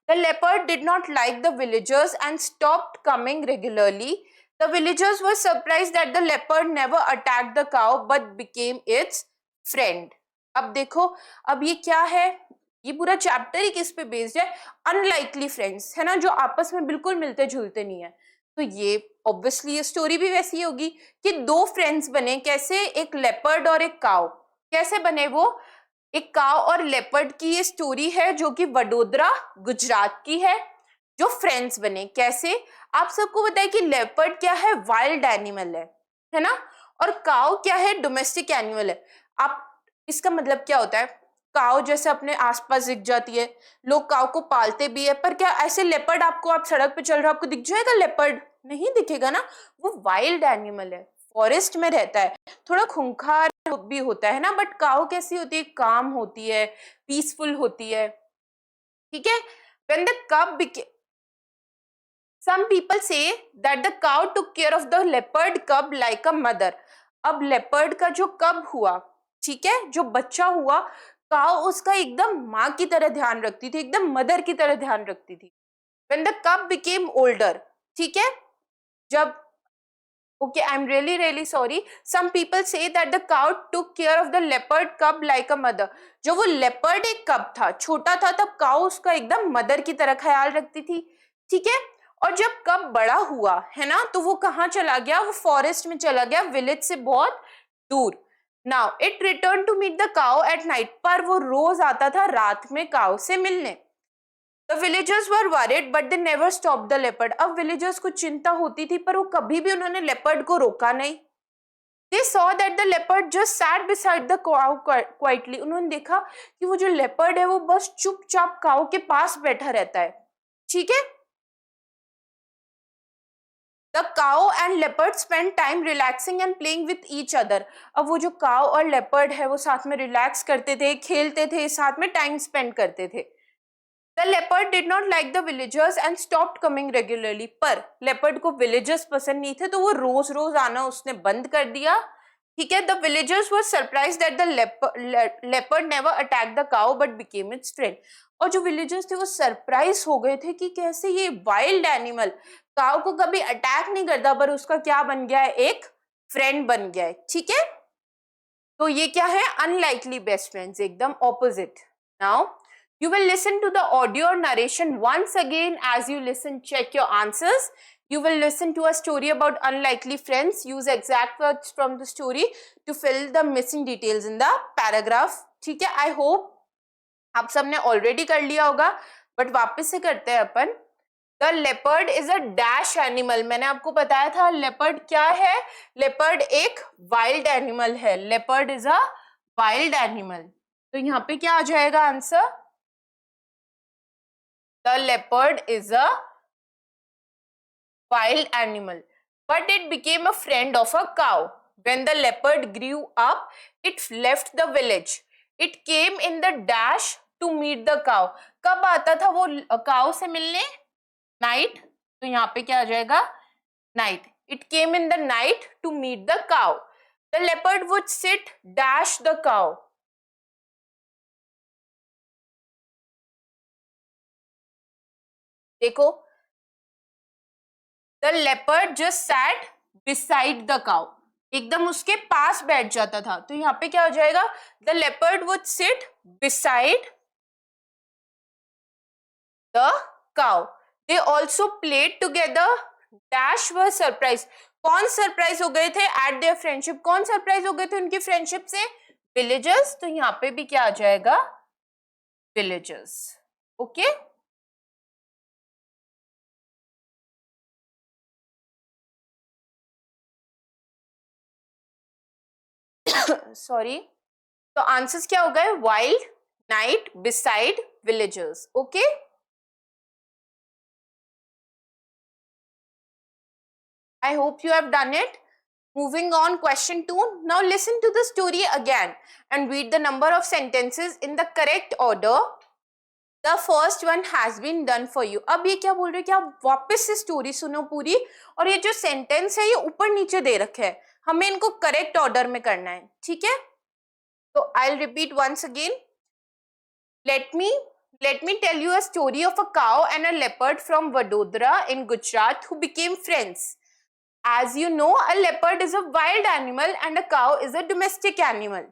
The leopard did not like the villagers and stopped coming regularly। The villagers were surprised that the leopard never attacked the cow but became its friend। अब देखो, अब ये क्या है? ये पूरा chapter ही किस पे बेस्ड है, अनलाइकली फ्रेंड्स, है ना, जो आपस में बिल्कुल मिलते जुलते नहीं है। तो ये ऑब्वियसली ये स्टोरी भी वैसी होगी कि दो फ्रेंड्स बने, कैसे, एक लेपर्ड और एक काव। कैसे बने वो, एक काव और लेपर्ड की ये स्टोरी है जो कि वडोदरा गुजरात की है। जो फ्रेंड्स बने कैसे, आप सबको पता है कि लेपर्ड क्या है, वाइल्ड एनिमल है ना, और काव क्या है, डोमेस्टिक एनिमल है। आप, इसका मतलब क्या होता है, काव जैसे अपने आसपास दिख जाती है, लोग काव को पालते भी है, पर क्या ऐसे लेपर्ड आपको, आप सड़क पे चल रहे हो आपको दिख जाएगा लेपर्ड, नहीं दिखेगा ना, वो वाइल्ड एनिमल है, फॉरेस्ट में रहता है, थोड़ा खूंखार भी होता है ना, बट काव कैसी होती है, काम होती है, पीसफुल होती है, ठीक है। When the cub became, some people say that the cow took care of the leopard cub like a mother. अब लेपर्ड का जो कब हुआ, ठीक है, जो बच्चा हुआ, काव उसका एकदम माँ की तरह ध्यान रखती थी, एकदम मदर की तरह ध्यान रखती थी। When the cub became older, ठीक है, जब, okay, I'm really sorry, some people say that the cow took care of the leopard cub like a mother. जो वो लेपर्ड एक कब था, छोटा था, तब काव उसका एकदम मदर की तरह ख्याल रखती थी, ठीक है। और जब कब बड़ा हुआ, है ना, तो वो कहाँ चला गया, वो फॉरेस्ट में चला गया, विलेज से बहुत दूर। Now it return to meet the cow at night, पर वो रोज आता था रात में काउ से मिलने। The villagers were worried, but they never stopped the leopard. अब villagers को चिंता होती थी, पर वो कभी भी उन्होंने लेपर्ड को रोका नहीं। They saw that the leopard just sat beside the cow quietly. उन्होंने देखा कि वो जो लेपर्ड है वो बस चुपचाप काऊ के पास बैठा रहता है, ठीक है। The cow and leopard spend time relaxing and playing with each other. अब वो जो काऊ और लेपर्ड है वो साथ में रिलैक्स करते थे, खेलते थे, साथ में टाइम स्पेंड करते थे। The leopard did not like the villagers and stopped coming regularly. पर leopard को villagers पसंद नहीं थे, तो वो रोज रोज आना उसने बंद कर दिया, ठीक है। The villagers were surprised that the leopard never attacked the cow but became its friend. और जो villagers थे वो सरप्राइज हो गए थे कि कैसे ये वाइल्ड एनिमल काव को कभी अटैक नहीं करता, पर उसका क्या बन गया है, एक फ्रेंड बन गया है, ठीक है। तो ये क्या है, अनलाइकली बेस्ट फ्रेंड्स, एकदम opposite. Now you will listen to the audio narration once again. As you listen, check your answers. You will listen to a story about unlikely friends. Use exact words from the story to fill the missing details in the paragraph. ठीक है, I hope आप सबने already कर लिया होगा, but वापस से करते हैं अपन। The leopard is a dash animal. मैंने आपको बताया था leopard क्या है, leopard एक wild animal है, leopard is a wild animal. तो यहाँ पे क्या आ जाएगा answer, The leopard is a wild animal, but it became a friend of a cow. When the leopard grew up, it left the village. It came in the dash to meet the cow. कब आता था वो काऊ से मिलने, night, तो यहाँ पे क्या आ जाएगा, night. It came in the night to meet the cow. The leopard would sit dash the cow. देखो, The leopard just sat beside the cow. एकदम उसके पास बैठ जाता था, तो यहाँ पे क्या हो जाएगा, The leopard would sit beside the cow. They also played together. Dash was surprised. कौन सरप्राइज हो गए थे at their friendship? कौन सरप्राइज हो गए थे उनकी फ्रेंडशिप से, villagers. तो यहाँ पे भी क्या आ जाएगा, villagers. ओके सॉरी, तो आंसर्स क्या हो गए, wild, night, beside, villagers. Okay, I hope you have done it. Moving on, question 2. Now listen to the story again and read the number of sentences in the correct order. The first one has been done for you. अब ये क्या बोल रहे हैं कि आप वापस से स्टोरी सुनो पूरी, और ये जो सेंटेंस है ये ऊपर नीचे दे रखे हैं, हमें इनको करेक्ट ऑर्डर में करना है, ठीक है। तो I'll repeat once again. Let me tell you a story of a cow and a leopard from Vadodara in Gujarat who became friends. As you know, a leopard is a wild animal and a cow is a domestic animal.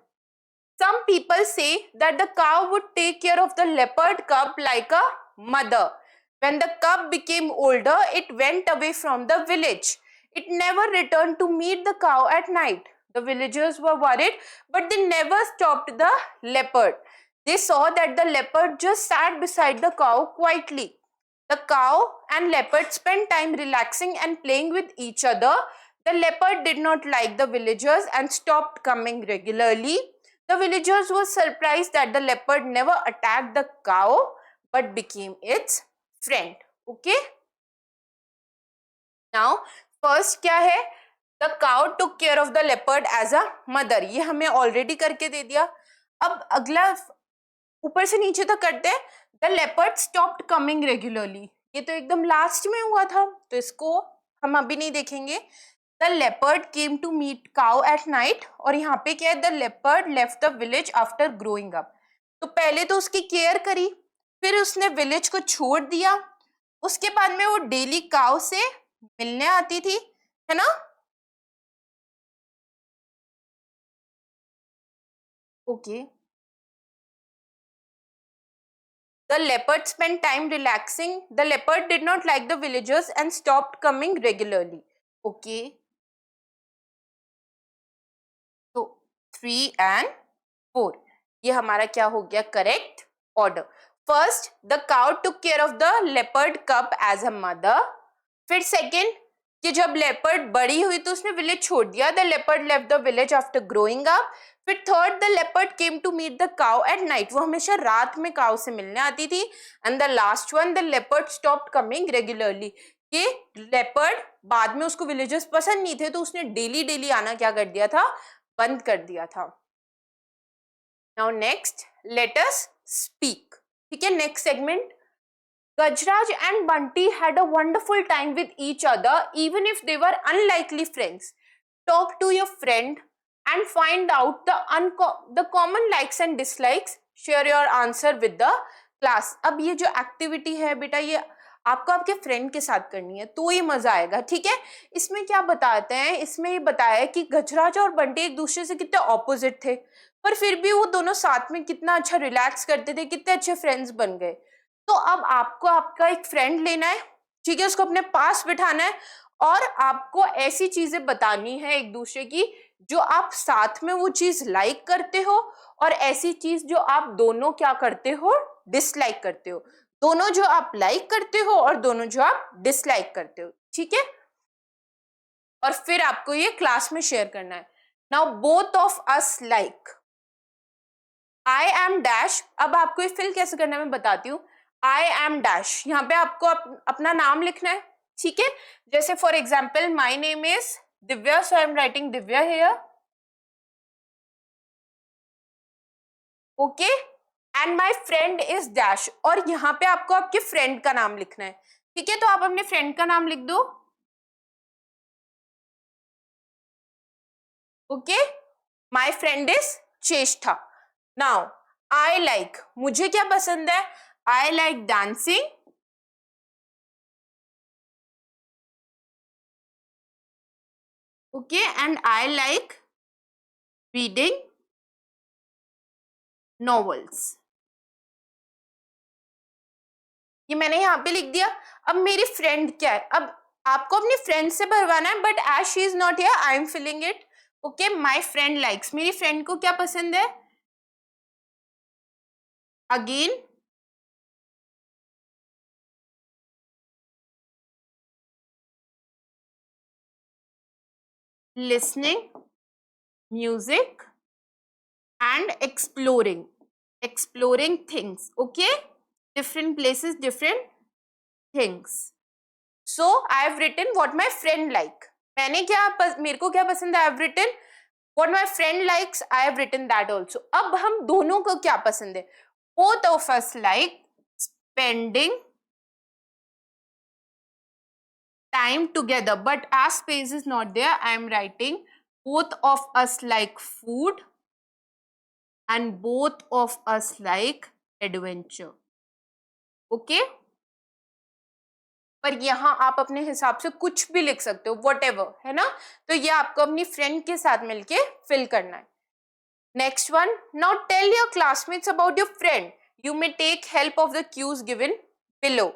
Some people say that the cow would take care of the leopard cub like a mother. When the cub became older, it went away from the village. It never returned to meet the cow at night. The villagers were worried, but they never stopped the leopard. They saw that the leopard just sat beside the cow quietly. The cow and leopard spent time relaxing and playing with each other. The leopard did not like the villagers and stopped coming regularly. The villagers were surprised that the leopard never attacked the cow but became its friend. Okay? Now, first क्या है? The cow took care of the leopard as a mother. ये हमें already करके दे दिया. अब अगला ऊपर से नीचे तक करते हैं. The leopard stopped coming regularly. ये तो एकदम लास्ट में हुआ था, तो इसको हम अभी नहीं देखेंगे. The leopard came to meet cow at night. और यहाँ पे क्या है? The leopard left the village after growing up. तो पहले तो उसकी केयर करी, फिर उसने विलेज को छोड़ दिया. उसके बाद में वो डेली काउ से मिलने आती थी, है ना? Okay. The leopard spent time relaxing. The leopard did not like the villagers and stopped coming regularly. Okay. तो 3 and 4 ये हमारा क्या हो गया? Correct order. First, the cow took care of the leopard कब एज अ मदर. फिर second, कि जब लेपर्ड बड़ी हुई तो उसने विलेज छोड़ दिया. The leopard left the village after growing up. फिर third, the leopard came to meet the cow at night. वो हमेशा रात में काउ से मिलने आती थी. And the last one, the leopard stopped coming regularly. कि लेपर्ड बाद में उसको विलेजर्स पसंद नहीं थे, तो उसने डेली डेली आना क्या कर दिया था? बंद कर दिया था. Now next, let us speak. ठीक है, next segment. Gajraj and Bunty had a wonderful time with each other, even if they were unlikely friends. Talk to your friend and find out the common likes and dislikes. Share your answer with the class. अब ये जो activity है बेटा, ये आपको आपके friend के साथ करनी है, तो ये मजा आएगा. ठीक है, इसमें क्या बताते हैं? इसमें ये बताया है कि गजराज और बंटी एक दूसरे से कितने ऑपोजिट थे, पर फिर भी वो दोनों साथ में कितना अच्छा रिलैक्स करते थे, कितने अच्छे फ्रेंड्स बन गए. तो अब आपको आपका एक फ्रेंड लेना है, ठीक है, उसको अपने पास बिठाना है और आपको ऐसी चीजें बतानी है एक दूसरे की जो आप साथ में वो चीज लाइक करते हो, और ऐसी चीज जो आप दोनों क्या करते हो? डिसलाइक करते हो. दोनों जो आप लाइक करते हो और दोनों जो आप डिसलाइक करते हो. ठीक है, और फिर आपको ये क्लास में शेयर करना है. Now both of us like I am dash. अब आपको ये फिल कैसे करना है मैं बताती हूँ. आई एम डैश, यहाँ पे आपको अपना नाम लिखना है. ठीक है, जैसे for example my name is Divya, so I am writing Divya here. Okay, and my friend is dash. और यहाँ पे आपको आपके फ्रेंड का नाम लिखना है. ठीक है, तो आप अपने फ्रेंड का नाम लिख दो. ओके, माई फ्रेंड इज चेष्टा. नाउ आई लाइक, मुझे क्या पसंद है? I like dancing. Okay, and I like reading novels. ये मैंने यहाँ पे लिख दिया. अब मेरी फ्रेंड क्या है? अब आपको अपनी फ्रेंड से भरवाना है, but as she is not here I am filling it. Okay, my friend likes, मेरी फ्रेंड को क्या पसंद है? Again listening music and exploring things. Okay, different places, different things. So I have written what my friend like. मैंने क्या मेरे को क्या पसंद है? I have written what my friend likes. I have written that also. अब हम दोनों को क्या पसंद है? Both of us like spending time together, but as space is not there, I am writing both of us like food and both of us like adventure. Okay, पर यहाँ आप अपने हिसाब से कुछ भी लिख सकते हो, whatever, है ना? तो ये आपको अपनी फ्रेंड के साथ मिलके फिल करना है. Next one, now tell your classmates about your friend. You may take help of the cues given below.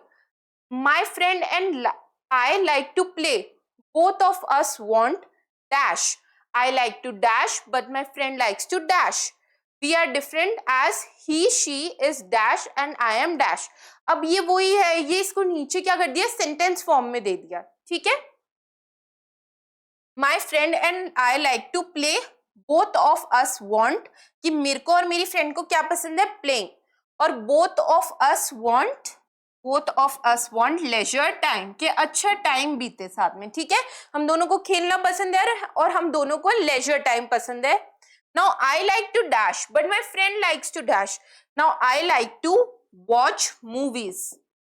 My friend and I like to play. Both of us want dash. I like to dash, but my friend likes to dash. We are different as he, she is dash and I am dash. अब ये वही है, ये इसको नीचे क्या कर दिया, सेंटेंस फॉर्म में दे दिया, ठीक है. My friend and I like to play. Both of us want, कि मेरे को और मेरी फ्रेंड को क्या पसंद है, प्लेइंग. और both of us want leisure time, कि अच्छा टाइम बीते साथ में, ठीक है. हम दोनों को खेलना पसंद है और हम दोनों को leisure टाइम पसंद है. Now I like to dash, but my friend likes to dash. Now I like to watch movies,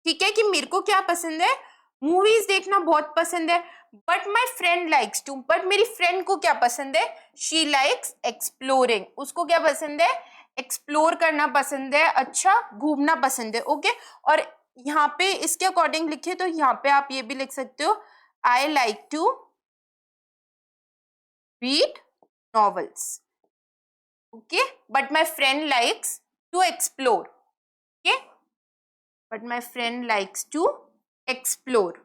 ठीक है, कि मेरे को क्या पसंद है, मूवीज देखना बहुत पसंद है. But my friend likes to, but मेरी फ्रेंड को क्या पसंद है, शी लाइक्स एक्सप्लोरिंग, उसको क्या पसंद है, एक्सप्लोर करना पसंद है, अच्छा घूमना पसंद है. ओके, और यहाँ पे इसके अकॉर्डिंग लिखे तो यहाँ पे आप ये भी लिख सकते हो, I like to read novels. Okay, but my friend likes to explore. Okay, but my friend likes to explore.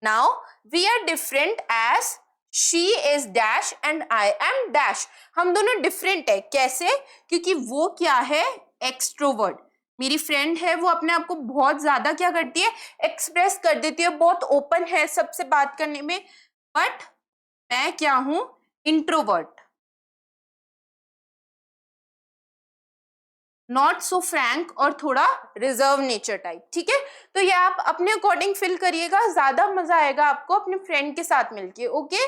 Now we are different as she is dash and I am dash. हम दोनों different है, कैसे, क्योंकि वो क्या है, extrovert. मेरी friend है, वो अपने आप को बहुत ज्यादा क्या करती है, एक्सप्रेस कर देती है, बहुत ओपन है सबसे बात करने में. बट मैं क्या हूं, इंट्रोवर्ट, नॉट सो फ्रैंक और थोड़ा रिजर्व नेचर टाइप, ठीक है. तो ये आप अपने अकॉर्डिंग फिल करिएगा, ज्यादा मजा आएगा आपको अपने फ्रेंड के साथ मिलके. Okay,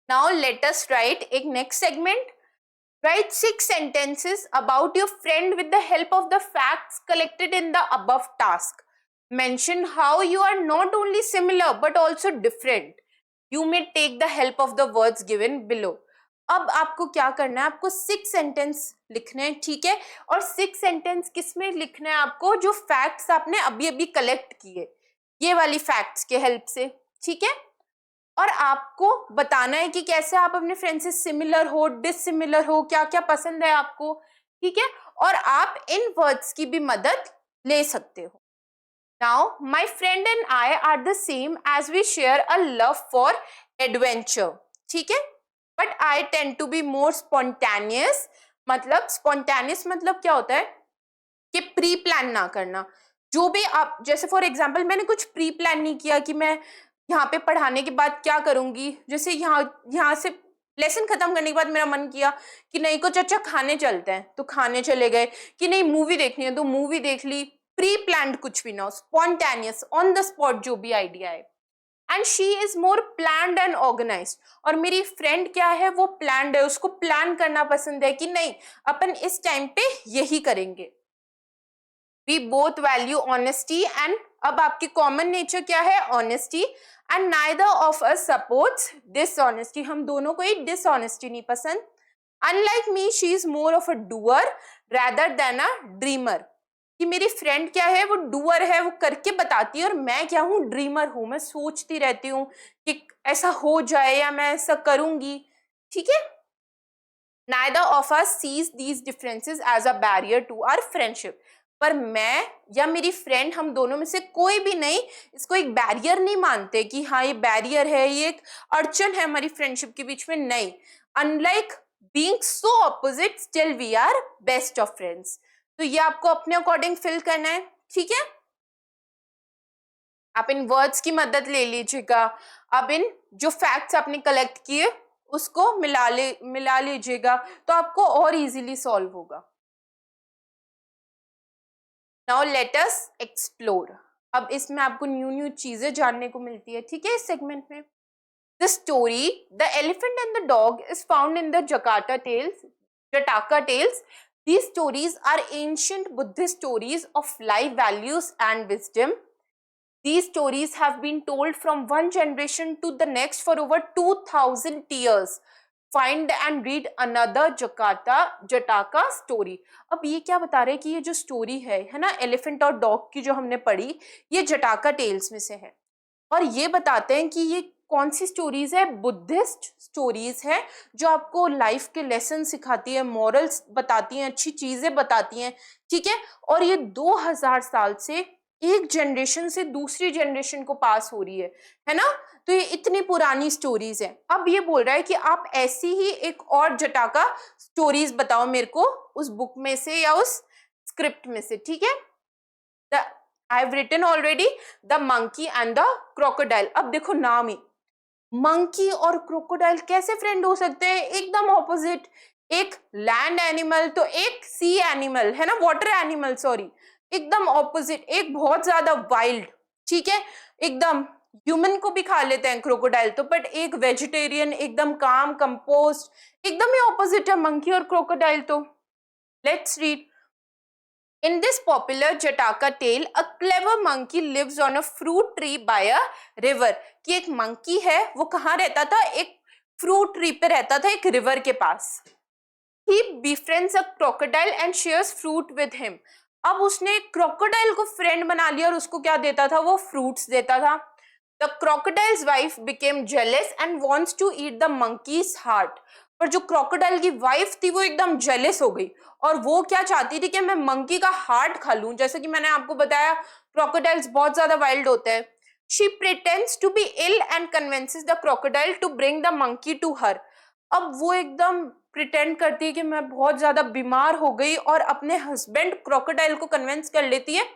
now let us right एक next segment. Write 6 sentences about your friend with the help of the facts collected in the above task. Mention how you are not only similar but also different. You may take the help of the words given below. अब आपको क्या करना है, आपको 6 sentence लिखने हैं, ठीक है. और 6 सेंटेंस किस में लिखना है आपको, जो फैक्ट्स आपने अभी अभी कलेक्ट किए, ये वाली फैक्ट्स के हेल्प से, ठीक है. और आपको बताना है कि कैसे आप अपने फ्रेंड से सिमिलर हो, डिसिमिलर हो, क्या क्या पसंद है आपको, ठीक है. और आप इन वर्ड्स की भी मदद ले सकते हो. Now my friend and I are the same age we share a love for adventure, ठीक है. But I tend to be more spontaneous. मतलब स्पॉन्टेनियस मतलब क्या होता है, कि प्री प्लान ना करना. जो भी आप, जैसे फॉर एग्जाम्पल मैंने कुछ प्री प्लान नहीं किया कि मैं यहाँ पे पढ़ाने के बाद क्या करूंगी. जैसे यहाँ से लेसन खत्म करने के बाद मेरा मन किया कि नहीं कुछ अच्छा खाने चलते हैं, तो खाने चले गए, कि नहीं मूवी देखनी है तो मूवी देख ली. प्री प्लान कुछ भी ना हो, स्पॉन्टेनियस ऑन द स्पॉट जो भी आइडिया है. And she is more planned and organised. और मेरी फ्रेंड क्या है, वो प्लान्ड है, उसको प्लान करना पसंद है, कि नहीं अपन इस टाइम पे यही करेंगे. We both value honesty and, अब आपकी कॉमन नेचर क्या है, honesty. And neither of us supports dishonesty, हम दोनों को ही डिसऑनेस्टी नहीं पसंद. Unlike me she is more of a doer rather than a dreamer. कि मेरी फ्रेंड क्या है, वो डूअर है, वो करके बताती है, और मैं क्या हूँ, ड्रीमर हूं, मैं सोचती रहती हूँ कि ऐसा हो जाए या मैं ऐसा करूंगी, ठीक है. Neither of us sees these differences as a barrier to our friendship. पर मैं या मेरी फ्रेंड, हम दोनों में से कोई भी नहीं इसको एक बैरियर नहीं मानते कि हाँ ये बैरियर है, ये एक अड़चन है हमारी फ्रेंडशिप के बीच में, नहीं. Unlike being so opposite still we are best of friends. तो ये आपको अपने अकॉर्डिंग फिल करना है, ठीक है. आप इन वर्ड्स की मदद ले लीजिएगा. अब इन जो फैक्ट्स आपने कलेक्ट किए उसको मिला लीजिएगा, तो आपको और इजीली सॉल्व होगा. Now let us explore. अब इसमें आपको न्यू चीजें जानने को मिलती है, ठीक है, इस सेगमेंट में. The story the elephant and the dog is found in the Jataka tales. These stories are ancient Buddhist stories of life values and wisdom. These stories have been told from one generation to the next for over 2000 years. Find and read another Jataka story. अब ये क्या बता रहे हैं कि ये जो story है ना, एलिफेंट और डॉग की जो हमने पढ़ी, ये जटाका टेल्स में से है. और ये बताते हैं कि ये कौन सी स्टोरीज है? बुद्धिस्ट स्टोरीज है जो आपको लाइफ के लेसन सिखाती है, मॉरल्स बताती हैं, अच्छी चीजें बताती हैं, ठीक है। और ये 2000 साल से एक जनरेशन से दूसरी जनरेशन को पास हो रही है ना। तो ये इतनी पुरानी स्टोरीज है। अब ये बोल रहा है कि आप ऐसी ही एक और जटाका स्टोरीज बताओ मेरे को उस बुक में से या उस स्क्रिप्ट में से, ठीक है। I have written already the monkey and the crocodile. अब देखो नाम ही, मंकी और क्रोकोडाइल कैसे फ्रेंड हो सकते हैं? एकदम ऑपोजिट, एक लैंड एनिमल तो एक सी एनिमल है ना, वाटर एनिमल सॉरी, एकदम ऑपोजिट। एक बहुत ज्यादा वाइल्ड, ठीक है, एकदम ह्यूमन को भी खा लेते हैं क्रोकोडाइल तो, बट एक वेजिटेरियन, एकदम काम कंपोस्ट, एकदम ही ऑपोजिट है मंकी और क्रोकोडाइल तो। Let's read. In this popular Jataka tale, a clever monkey lives on a fruit tree by a river. कि एक मंकी है, वो कहाँ रहता था? एक फ्रूट ट्री पे रहता था, एक रिवर के पास। He befriends a crocodile and shares fruit with him. अब उसने क्रोकोडाइल को फ्रेंड बना लिया और उसको क्या देता था? वो फ्रूट्स देता था। The crocodile's wife became jealous and wants to eat the monkey's heart. पर जो क्रोकोडाइल की वाइफ थी वो एकदम जेलस हो गई और वो क्या चाहती थी कि मैं मंकी का हार्ट खा लूं। जैसे कि मैंने आपको बताया क्रोकोडाइल्स बहुत ज्यादा वाइल्ड होते हैं। She pretends to be ill and convinces the crocodile to bring the monkey to her. अब वो एकदम प्रिटेंड करती है कि मैं बहुत ज्यादा बीमार हो गई और अपने हस्बैंड क्रोकोडाइल को कन्विंस कर लेती है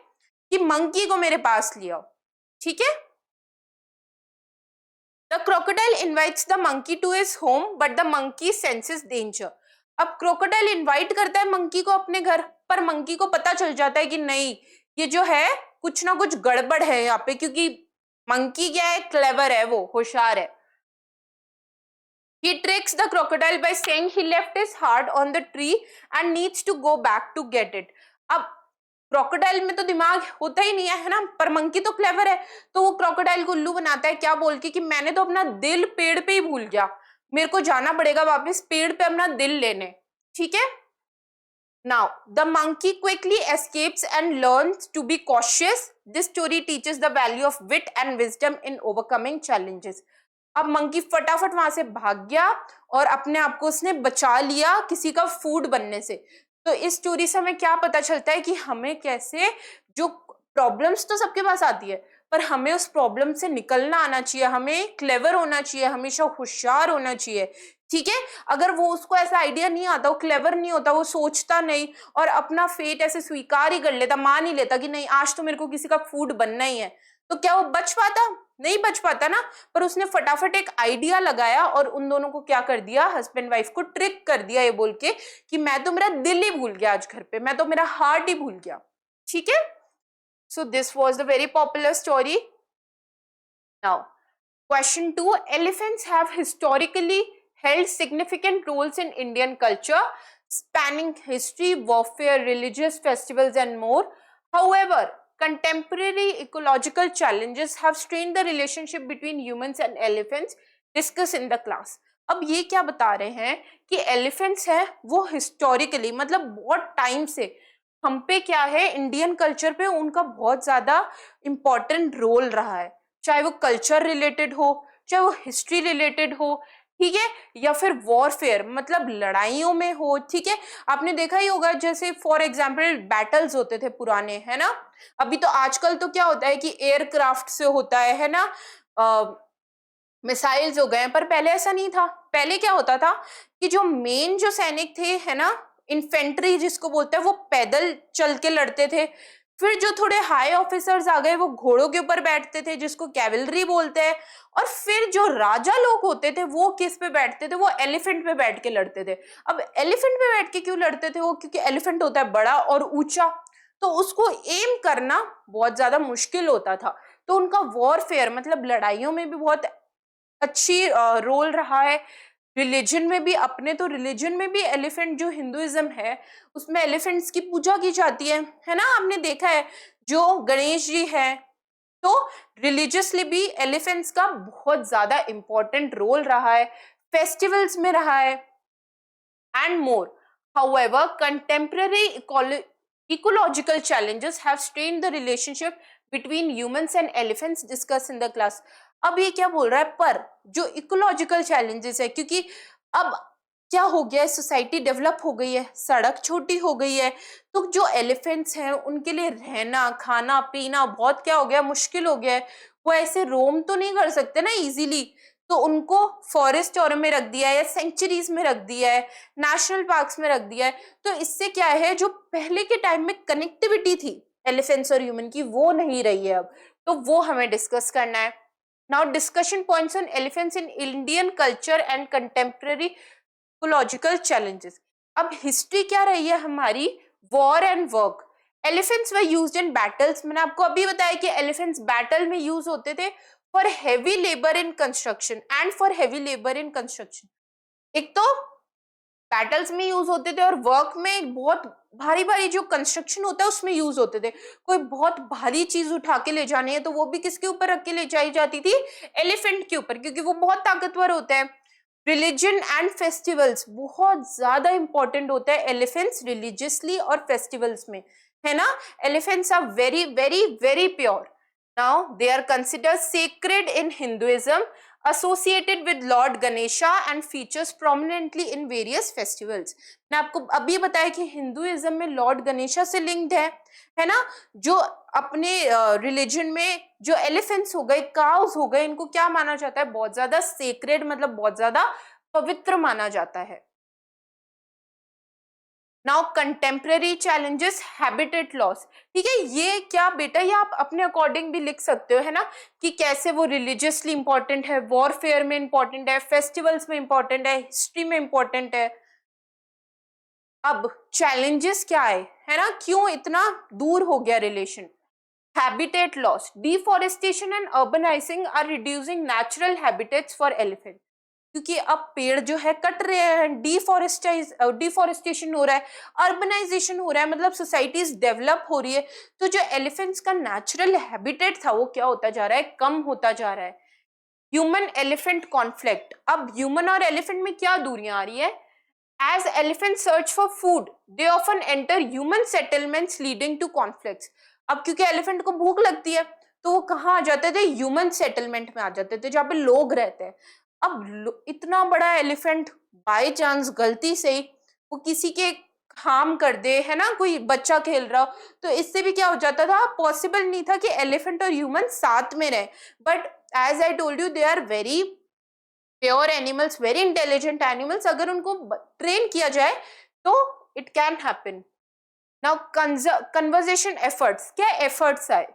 कि मंकी को मेरे पास ले आओ, ठीक है। The crocodile invites the monkey to his home, but the monkey senses danger. अब क्रोकोडाइल इनवाइट करता है मंकी को अपने घर पर, मंकी को पता चल जाता है कि नहीं, ये जो है कुछ ना कुछ गड़बड़ है यहाँ पे, क्योंकि मंकी क्या है? क्लेवर है, वो होशियार है। He tricks the crocodile by saying he left his heart on the tree and needs to go back to get it. अब क्रोकोडाइल में तो दिमाग होता ही नहीं है ना, पर मंकी तो क्लेवर है, तो वो क्रोकोडाइल को उल्लू बनाता है क्या बोल के कि मैंने तो अपना दिल पेड़ पे ही भूल गया, मेरे को जाना पड़ेगा वापस पेड़ पे अपना दिल लेने, ठीक है। Now the monkey quickly escapes and learns to be cautious. This story teaches the value of wit and wisdom in overcoming challenges. अब मंकी फटाफट वहां से भाग गया और अपने आप को उसने बचा लिया किसी का फूड बनने से। तो इस स्टोरी से हमें क्या पता चलता है कि हमें कैसे, जो प्रॉब्लम्स तो सबके पास आती है पर हमें उस प्रॉब्लम से निकलना आना चाहिए, हमें क्लेवर होना चाहिए, हमेशा होशियार होना चाहिए, ठीक है। अगर वो उसको ऐसा आइडिया नहीं आता, वो क्लेवर नहीं होता, वो सोचता नहीं और अपना फेट ऐसे स्वीकार ही कर लेता, मान ही लेता कि नहीं आज तो मेरे को किसी का फूड बनना ही है, तो क्या वो बच पाता? नहीं बच पाता ना। पर उसने फटाफट एक आइडिया लगाया और उन दोनों को क्या कर दिया, हस्बैंड वाइफ को ट्रिक कर दिया ये बोल के कि मैं तो मेरा दिल ही भूल गया आज घर पे, मैं तो मेरा हार्ट ही भूल गया, ठीक है। So this was the very popular story. Now question 2, elephants have historically held significant roles in Indian culture, spanning history, warfare, religious festivals, and more. However, contemporary ecological challenges have strained the relationship between humans and elephants. Discuss in the class. अब ये क्या बता रहे हैं कि elephants हैं वो historically, मतलब बहुत टाइम से हम पे क्या है, इंडियन कल्चर पे उनका बहुत ज्यादा इंपॉर्टेंट रोल रहा है, चाहे वो कल्चर रिलेटेड हो, चाहे वो हिस्ट्री रिलेटेड हो, ठीक है, या फिर वॉरफेयर मतलब लड़ाइयों में हो, ठीक है। आपने देखा ही होगा जैसे फॉर एग्जांपल बैटल्स होते थे पुराने, है ना। अभी तो आजकल तो क्या होता है कि एयरक्राफ्ट से होता है ना, मिसाइल्स हो गए, पर पहले ऐसा नहीं था। पहले क्या होता था कि जो मेन जो सैनिक थे, है ना, इन्फेंट्री जिसको बोलते हैं, वो पैदल चल के लड़ते थे। फिर जो थोड़े हाई ऑफिसर्स आ गए वो घोड़ों के ऊपर बैठते थे जिसको कैवलरी बोलते हैं। और फिर जो राजा लोग होते थे वो किस पे बैठते थे, वो एलिफेंट पे बैठ के लड़ते थे। अब एलिफेंट पे बैठ के क्यों लड़ते थे वो? क्योंकि एलिफेंट होता है बड़ा और ऊंचा, तो उसको एम करना बहुत ज्यादा मुश्किल होता था। तो उनका वॉरफेयर मतलब लड़ाइयों में भी बहुत अच्छी रोल रहा है। रिलीजन में भी, अपने तो रिलीजन में भी एलिफेंट, जो हिंदुइज्म है उसमें एलिफेंट्स की पूजा की जाती है ना। आपने देखा है जो गणेश जी है, तो रिलीजियसली भी एलिफेंट्स का बहुत ज्यादा इंपॉर्टेंट रोल रहा है, फेस्टिवल्स में रहा है and more. However, contemporary ecological challenges have strained the relationship between humans and elephants discussed in the class. अब ये क्या बोल रहा है, पर जो इकोलॉजिकल चैलेंजेस है, क्योंकि अब क्या हो गया है, सोसाइटी डेवलप हो गई है, सड़क छोटी हो गई है, तो जो एलिफेंट्स हैं उनके लिए रहना खाना पीना बहुत क्या हो गया, मुश्किल हो गया है। वो ऐसे रोम तो नहीं कर सकते ना इजीली, तो उनको फॉरेस्ट और में रख दिया है या सेंचुरीज में रख दिया है, नेशनल पार्क्स में रख दिया है। तो इससे क्या है, जो पहले के टाइम में कनेक्टिविटी थी एलिफेंट्स और ह्यूमन की, वो नहीं रही है अब, तो वो हमें डिस्कस करना है। Now discussion points on elephants in Indian culture and contemporary ecological challenges. अब हिस्ट्री क्या रही है हमारी, war and work. Elephants were used in battles, मैंने आपको अभी बताया कि एलिफेंट्स बैटल में यूज होते थे for heavy labour in construction and for heavy labour in construction. एक तो बैटल्स में यूज होते थे और वर्क में बहुत भारी भारी जो कंस्ट्रक्शन होता है उसमें यूज होते थे। कोई बहुत भारी चीज उठा के ले जानी है तो वो भी किसके ऊपर रख के ले जाई जाती थी, एलिफेंट के ऊपर, क्योंकि वो बहुत ताकतवर होता है। रिलीजन एंड फेस्टिवल्स बहुत ज्यादा इंपॉर्टेंट होता है एलिफेंट्स रिलीजियसली और फेस्टिवल्स में, है ना। Elephants are very very very pure. Now they are considered sacred in Hinduism, associated with Lord Ganesha and features prominently in various festivals। मैं आपको अभी बताया कि हिंदुइज्म में लॉर्ड गणेशा से लिंक्ड है ना। जो अपने रिलीजन में जो एलिफेंट्स हो गए, काउस हो गए, इनको क्या माना जाता है, बहुत ज्यादा सेक्रेड, मतलब बहुत ज्यादा पवित्र माना जाता है। Now contemporary challenges, habitat loss. ठीक है, ये क्या बेटा, ये आप अपने अकॉर्डिंग भी लिख सकते हो, है ना, कि कैसे वो रिलीजियसली इंपॉर्टेंट है, वॉरफेयर में इंपॉर्टेंट है, फेस्टिवल्स में इंपॉर्टेंट है, हिस्ट्री में इंपॉर्टेंट है। अब चैलेंजेस क्या है ना, क्यों इतना दूर हो गया relation. Habitat loss, deforestation and urbanising are reducing natural habitats for elephant, क्योंकि अब पेड़ जो है कट रहे हैं, डिफॉरेस्टेशन हो रहा है, अर्बनाइजेशन हो रहा है, मतलब सोसाइटीज डेवलप हो रही है, तो जो एलिफेंट्स का नेचुरल हैबिटेट था वो क्या होता जा रहा है, कम होता जा रहा है। ह्यूमन एलिफेंट कॉन्फ्लिक्ट, अब ह्यूमन और एलिफेंट में क्या दूरियां आ रही है। As elephant search for food they often enter human settlements leading to conflicts. अब क्योंकि एलिफेंट को भूख लगती है तो वो कहाँ आ जाते थे, ह्यूमन सेटलमेंट में आ जाते थे जहाँ पे लोग रहते हैं। अब इतना बड़ा एलिफेंट बाय चांस गलती से ही वो किसी के हार्म कर दे, है ना, कोई बच्चा खेल रहा हो, तो इससे भी क्या हो जाता था, पॉसिबल नहीं था कि एलिफेंट और ह्यूमन साथ में रहे। But as I told you they are very pure animals, very intelligent animals, अगर उनको ट्रेन किया जाए तो it can happen. Now conversation efforts, क्या एफर्ट्स आए,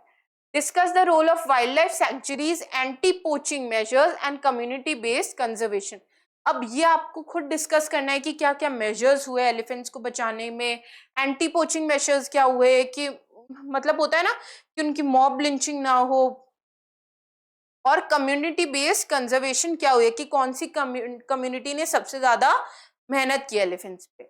discuss the role of wildlife sanctuaries, anti-poaching measures and community-based conservation। अब ये आपको खुद डिस्कस करना है कि क्या क्या मेजर्स हुए एलिफेंट्स को बचाने में, एंटी पोचिंग मेजर्स क्या हुए, कि मतलब होता है ना कि उनकी मॉब लिंचिंग ना हो, और कम्युनिटी बेस्ड कंजर्वेशन क्या हुई, कि कौन सी कम्युनिटी ने सबसे ज्यादा मेहनत की एलिफेंट्स पे।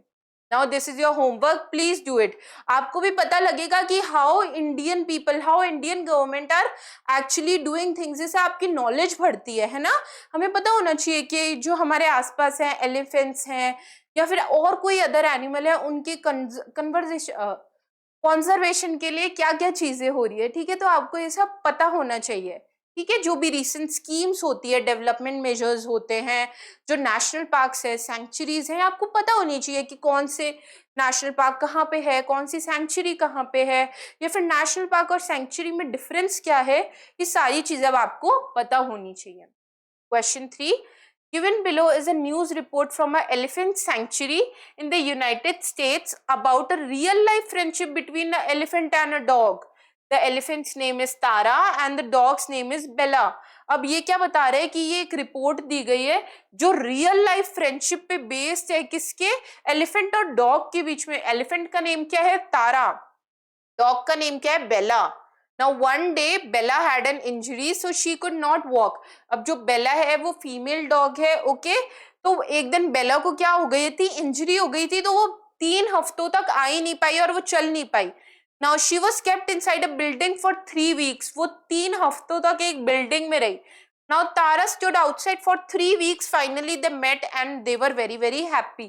Now this is your homework, please do it. आपको भी पता लगेगा कि how Indian people, how Indian government are actually doing things, जिससे आपकी नॉलेज बढ़ती है ना। हमें पता होना चाहिए कि जो हमारे आसपास है एलिफेंट्स हैं या फिर और कोई अदर एनिमल है, उनके कंजर्वेशन के लिए क्या क्या चीजें हो रही है। ठीक है, तो आपको ये सब पता होना चाहिए। ठीक है, जो भी रिसेंट स्कीम्स होती है, डेवलपमेंट मेजर्स होते हैं, जो नेशनल पार्क्स है, सैंक्चुरीज है, आपको पता होनी चाहिए कि कौन से नेशनल पार्क कहाँ पे है, कौन सी सैंक्चुरी कहाँ पे है, या फिर नेशनल पार्क और सैंक्चुरी में डिफरेंस क्या है, ये सारी चीजें अब आपको पता होनी चाहिए। Question 3, given below is a news report from an elephant sanctuary in the United States about a real life friendship between an elephant and a dog. The elephant's name is Tara and the dog's name is Bella। अब ये क्या बता रहे हैं कि ये एक report दी गई है जो रियल लाइफ फ्रेंडशिप पे बेस्ड है, किसके, एलिफेंट और डॉग के बीच में। एलिफेंट का नेम क्या है, तारा, डॉग का नेम क्या है, बेला। Now one day Bella had an injury so she could not walk। अब जो बेला है वो फीमेल डॉग है, ओके। तो एक दिन बेला को क्या हो गई थी, इंजरी हो गई थी, तो वो 3 हफ्तों तक आ ही नहीं पाई और वो चल नहीं पाई। Now she was kept inside a building for 3 weeks। वो 3 हफ्तों तक एक बिल्डिंग में रही। Now Tara stood outside for 3 weeks। Finally they met and they were very very happy।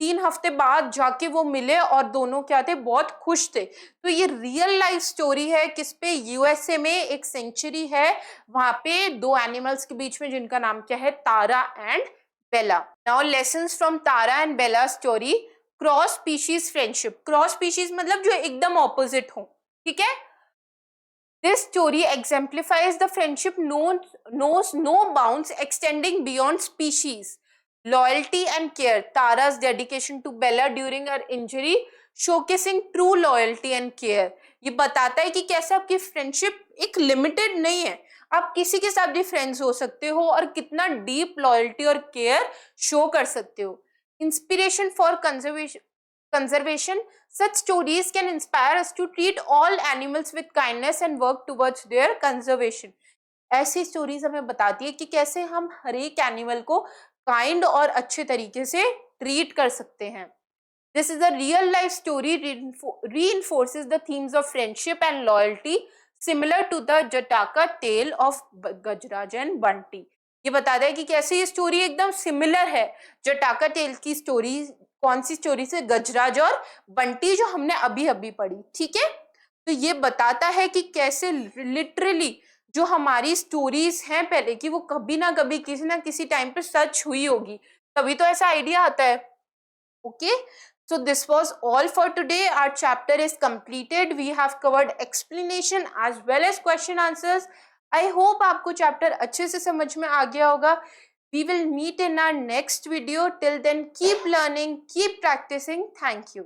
3 हफ्ते बाद जाके वो मिले और दोनों क्या थे, बहुत खुश थे। तो ये रियल लाइफ स्टोरी है किस पे, यूएसए में एक सेंचुरी है, वहां पे 2 एनिमल्स के बीच में जिनका नाम क्या है, Tara and Bela. Now lessons from Tara and Bela story. Cross species friendship, cross species मतलब जो एकदम ऑपोजिट हो, ठीक है। This story exemplifies the friendship knows no bounds extending beyond species. Loyalty and care. Tara's dedication to Bella during her injury, showcasing true loyalty and care. ये बताता है कि कैसे आपकी फ्रेंडशिप एक लिमिटेड नहीं है, आप किसी के साथ भी फ्रेंड्स हो सकते हो और कितना डीप लॉयल्टी और केयर शो कर सकते हो। Inspiration for conservation. Such stories can inspire us to treat all animals with kindness and work towards their conservation. ऐसी स्टोरीज हमें बताती है कि कैसे हम हर एक एनिमल को काइंड और अच्छे तरीके से ट्रीट कर सकते हैं। This is a real life story reinforces the themes of friendship and loyalty similar to the Jataka tale of Gajraj and Bunty. ये बताता है कि कैसे ये स्टोरी एकदम सिमिलर है जटाका टेल की स्टोरी। कौन सी स्टोरी से, गजराज और बंटी, जो हमने अभी अभी पढ़ी, ठीक है। तो ये बताता है कि कैसे लिटरली जो हमारी स्टोरीज हैं पहले की, वो कभी ना कभी किसी ना किसी टाइम पे सच हुई होगी, तभी तो ऐसा आइडिया आता है। Okay, so this was all for today. Our chapter is completed. We have covered explanation as well as question answers. I hope आपको चैप्टर अच्छे से समझ में आ गया होगा। We will meet in our next video. Till then, keep learning, keep practicing. Thank you.